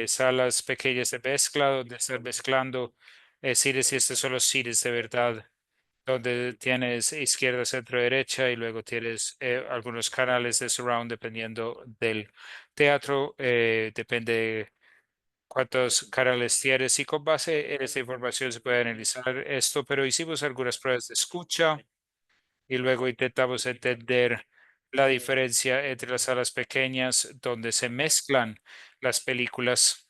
Speaker 2: salas pequeñas de mezcla donde están mezclando cines, y estos son los cines de verdad, donde tienes izquierda, centro, derecha y luego tienes algunos canales de surround dependiendo del teatro, depende cuántos canales tienes y con base en esta información se puede analizar esto, pero hicimos algunas pruebas de escucha y luego intentamos entender la diferencia entre las salas pequeñas donde se mezclan las películas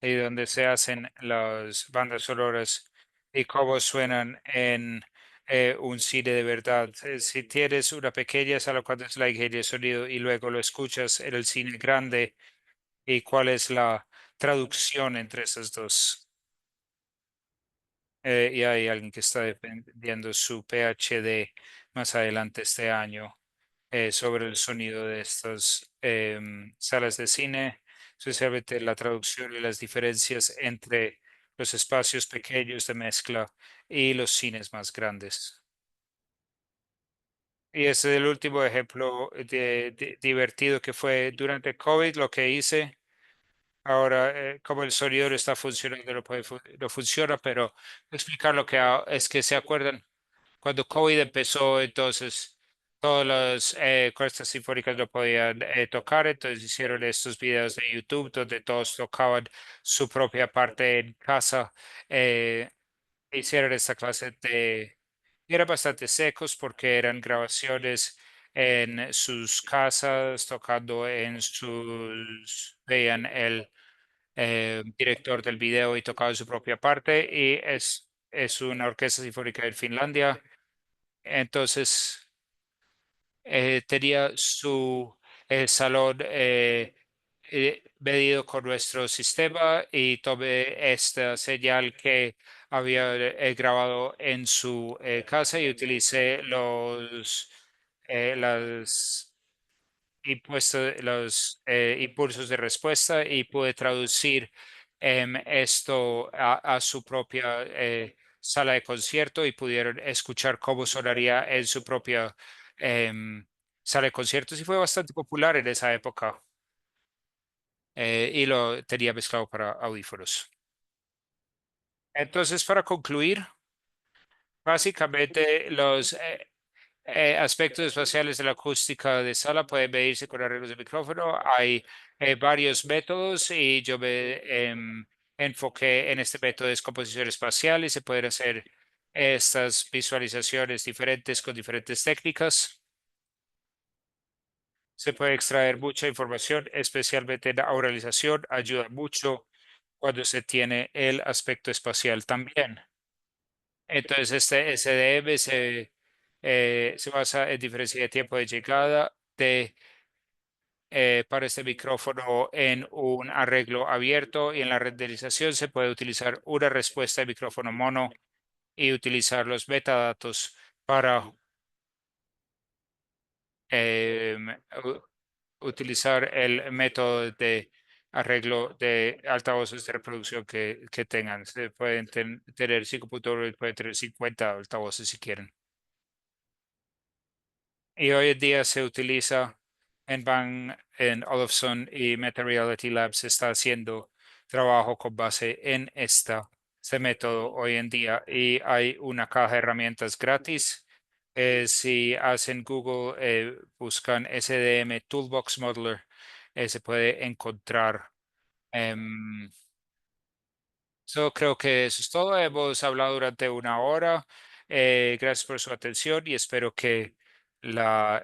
Speaker 2: y donde se hacen las bandas sonoras y cómo suenan en un cine de verdad. Si tienes una pequeña sala, cuál es la ingeniería de sonido y luego lo escuchas en el cine grande y cuál es la traducción entre esas dos. y hay alguien que está defendiendo su PhD más adelante este año sobre el sonido de estas salas de cine, especialmente la traducción y las diferencias entre los espacios pequeños de mezcla y los cines más grandes. Y ese es el último ejemplo divertido que fue durante COVID, lo que hice. Ahora, como el sonido no está funcionando, no funciona, pero explicar lo que es que se acuerdan. Cuando COVID empezó, entonces todas las orquestas sinfónicas no podían tocar, entonces hicieron estos videos de YouTube donde todos tocaban su propia parte en casa. eh, Hicieron esta clase y eran bastante secos porque eran grabaciones en sus casas, tocando en veían el director del video y tocaba su propia parte y es una orquesta sinfónica de Finlandia. Entonces tenía su salón medido con nuestro sistema y tomé esta señal que había grabado en su casa y utilicé las los impulsos de respuesta y pude traducir esto a su propia sala de concierto y pudieron escuchar cómo sonaría en su propia em, sala de conciertos y fue bastante popular en esa época y lo tenía mezclado para audífonos. Entonces, para concluir, básicamente aspectos espaciales de la acústica de sala pueden medirse con arreglos de micrófono. Hay varios métodos y yo me enfoqué en este método de descomposición espacial y se pueden hacer estas visualizaciones diferentes con diferentes técnicas. Se puede extraer mucha información, especialmente en la oralización. Ayuda mucho cuando se tiene el aspecto espacial también. Entonces, este SDM se basa en diferencia de tiempo de llegada para este micrófono en un arreglo abierto y en la renderización se puede utilizar una respuesta de micrófono mono y utilizar los metadatos para em, u- utilizar el método de arreglo de altavoces de reproducción que tengan. Se pueden tener 5.1 pueden tener 50 altavoces si quieren. Y hoy en día se utiliza en Olufsen y Meta Reality Labs se está haciendo trabajo con base en este método hoy en día y hay una caja de herramientas gratis. Si hacen Google, buscan SDM Toolbox Modeler, se puede encontrar. em, Creo que eso es todo. Hemos hablado durante una hora. Gracias por su atención y espero que la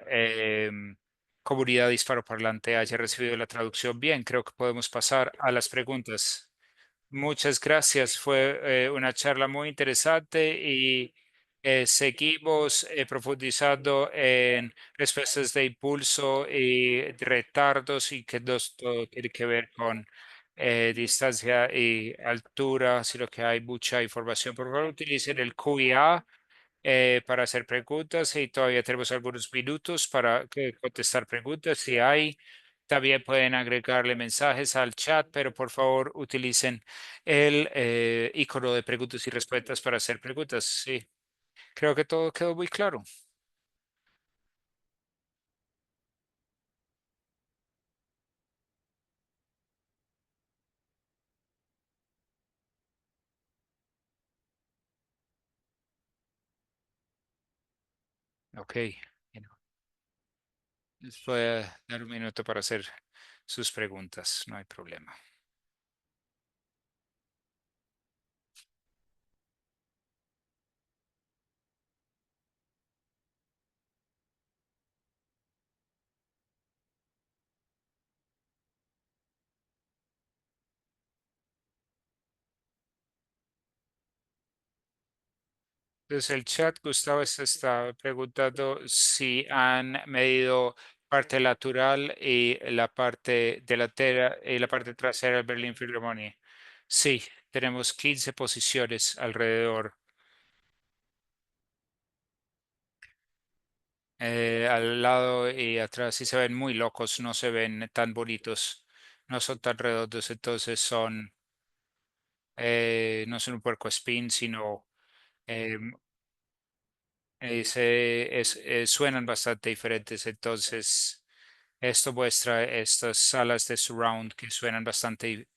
Speaker 2: comunidad hispanoparlante haya recibido la traducción bien. Creo que podemos pasar a las preguntas. Muchas gracias. Fue una charla muy interesante y seguimos profundizando en respuestas de impulso y retardos y que todo tiene que ver con distancia y altura, sino que hay mucha información. Por favor, utilicen el QIA para hacer preguntas y todavía tenemos algunos minutos para contestar preguntas. Si hay, también pueden agregarle mensajes al chat, pero por favor utilicen el icono de preguntas y respuestas para hacer preguntas. Sí, creo que todo quedó muy claro. Ok, bueno, les voy a dar un minuto para hacer sus preguntas, no hay problema. Desde el chat, Gustavo se está preguntando si han medido parte lateral y la parte delantera y la parte trasera del Berlín Philharmonie. Sí, tenemos 15 posiciones alrededor. Al lado y atrás sí se ven muy locos, no se ven tan bonitos, no son tan redondos, entonces no son un puercoespín, sino em, suenan bastante diferentes. Entonces, esto muestra estas salas de surround que suenan bastante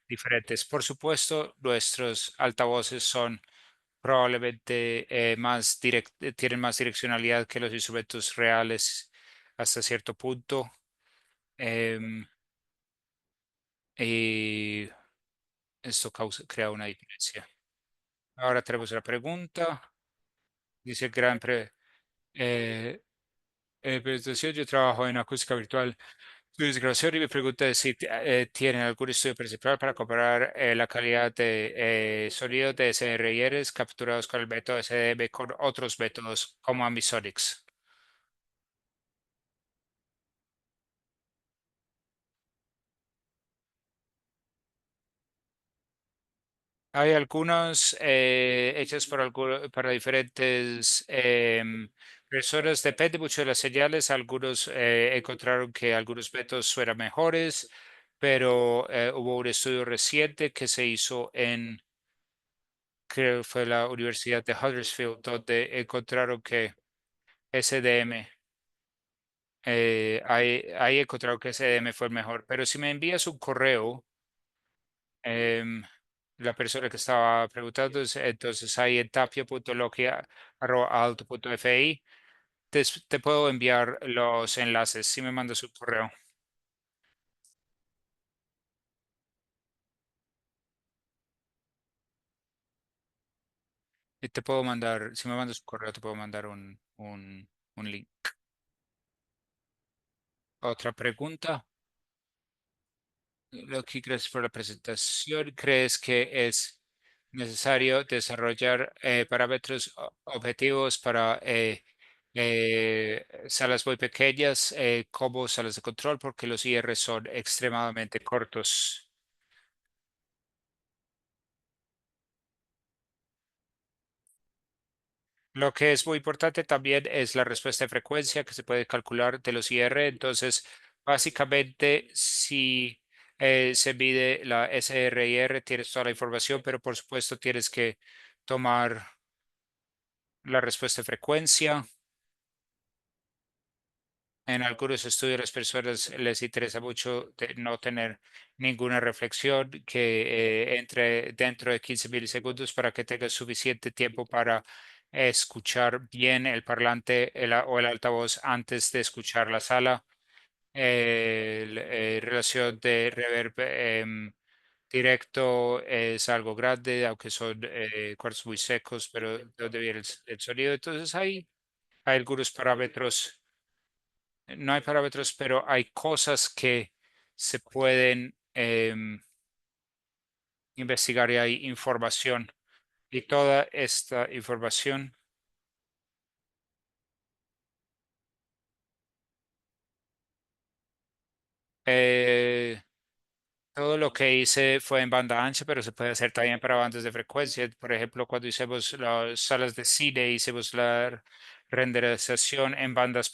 Speaker 2: diferentes. Por supuesto, nuestros altavoces son probablemente tienen más direccionalidad que los instrumentos reales hasta cierto punto. em, y esto crea una diferencia. Ahora tenemos la pregunta. Dice eh, presentación, yo trabajo en acústica virtual. Su desgraciado y mi pregunta es si tienen algún estudio principal para comparar la calidad de sonido de SRIs capturados con el método SDM con otros métodos como Ambisonics. Hay algunos hechos para diferentes personas. Depende mucho de las señales. Algunos encontraron que algunos métodos suenan mejores, pero hubo un estudio reciente que se hizo creo que fue la Universidad de Huddersfield, donde encontraron que SDM, ahí encontraron que SDM fue el mejor. Pero si me envías un correo, em, la persona que estaba preguntando, entonces ahí en tapia.logia@alto.fi, te puedo enviar los enlaces si me mandas un correo. Y te puedo mandar, si me mandas un correo, te puedo mandar un link. Otra pregunta. Loki, gracias por la presentación. ¿Crees que es necesario desarrollar parámetros objetivos para salas muy pequeñas como salas de control? Porque los IR son extremadamente cortos. Lo que es muy importante también es la respuesta de frecuencia que se puede calcular de los IR. Entonces, básicamente, si se mide la SRIR, tienes toda la información, pero por supuesto tienes que tomar la respuesta de frecuencia. En algunos estudios, las personas les interesa mucho no tener ninguna reflexión que entre dentro de 15 milisegundos para que tengas suficiente tiempo para escuchar bien el parlante o el altavoz antes de escuchar la sala. Relación de reverb directo es algo grande, aunque son cuartos muy secos, pero de dónde viene el sonido. Entonces hay algunos parámetros, no hay parámetros, pero hay cosas que se pueden investigar y hay información. Y toda esta información, eh, todo lo que hice fue en banda ancha, pero se puede hacer también para bandas de frecuencia. Por ejemplo, cuando hicimos las salas de cine, hicimos la renderización en bandas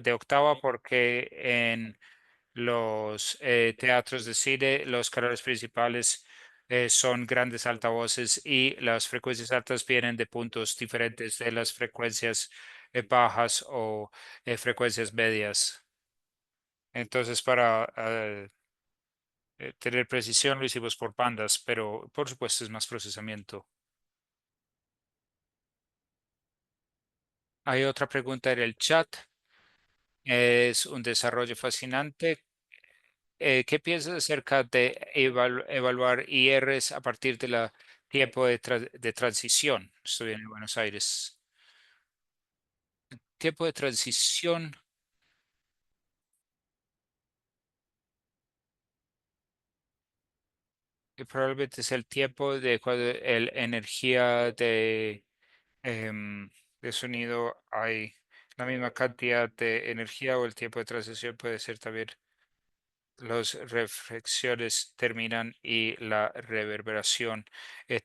Speaker 2: de octava, porque en los teatros de cine, los canales principales son grandes altavoces y las frecuencias altas vienen de puntos diferentes de las frecuencias bajas o frecuencias medias. Entonces, para tener precisión lo hicimos por bandas, pero por supuesto es más procesamiento. Hay otra pregunta en el chat. Es un desarrollo fascinante. ¿Qué piensas acerca de evaluar IRs a partir de la tiempo de transición? Estoy en Buenos Aires. Tiempo de transición probablemente es el tiempo de cuando el energía de sonido hay la misma cantidad de energía o el tiempo de transición puede ser también. Las reflexiones terminan y la reverberación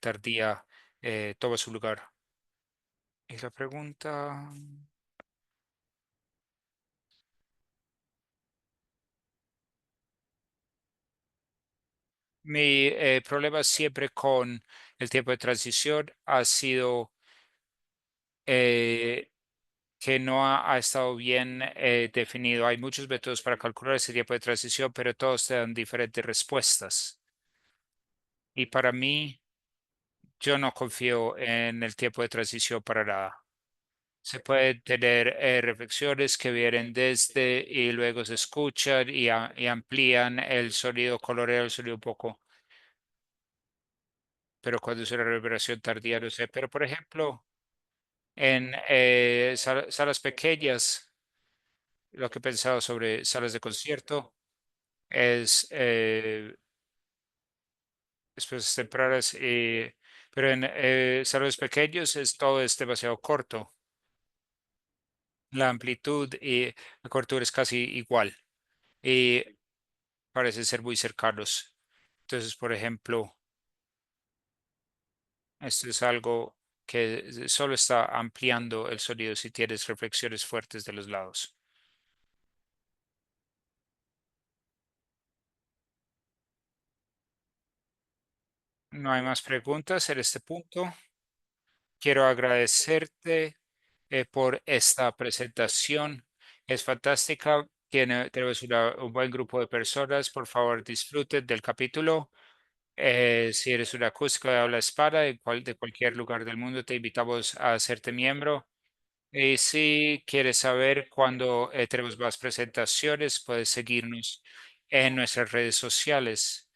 Speaker 2: tardía toma su lugar. Y la pregunta, mi problema siempre con el tiempo de transición ha sido eh, que no ha estado bien definido. Hay muchos métodos para calcular ese tiempo de transición, pero todos te dan diferentes respuestas. Y para mí, yo no confío en el tiempo de transición para nada. Se pueden tener reflexiones que vienen desde y luego se escuchan y amplían el sonido, colorean el sonido un poco, pero cuando es una reverberación tardía, no sé. Pero por ejemplo, en salas pequeñas, lo que he pensado sobre salas de concierto es después tempranas, pero en salas pequeños todo es demasiado corto. La amplitud y la cobertura es casi igual y parecen ser muy cercanos. Entonces, por ejemplo, esto es algo que solo está ampliando el sonido si tienes reflexiones fuertes de los lados. No hay más preguntas en este punto. Quiero agradecerte por esta presentación. Es fantástica. Tenemos un buen grupo de personas. Por favor, disfruten del capítulo. Si eres un acústico de habla hispana de cualquier lugar del mundo, te invitamos a hacerte miembro. Y si quieres saber cuándo tenemos más presentaciones, puedes seguirnos en nuestras redes sociales.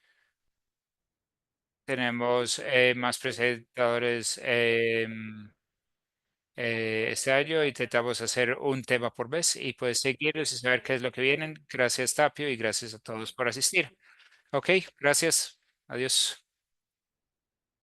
Speaker 2: Tenemos más presentadores este año. Intentamos hacer un tema por vez y puedes seguirnos y saber qué es lo que vienen. Gracias, Tapio, y gracias a todos por asistir. Ok, gracias. Adiós.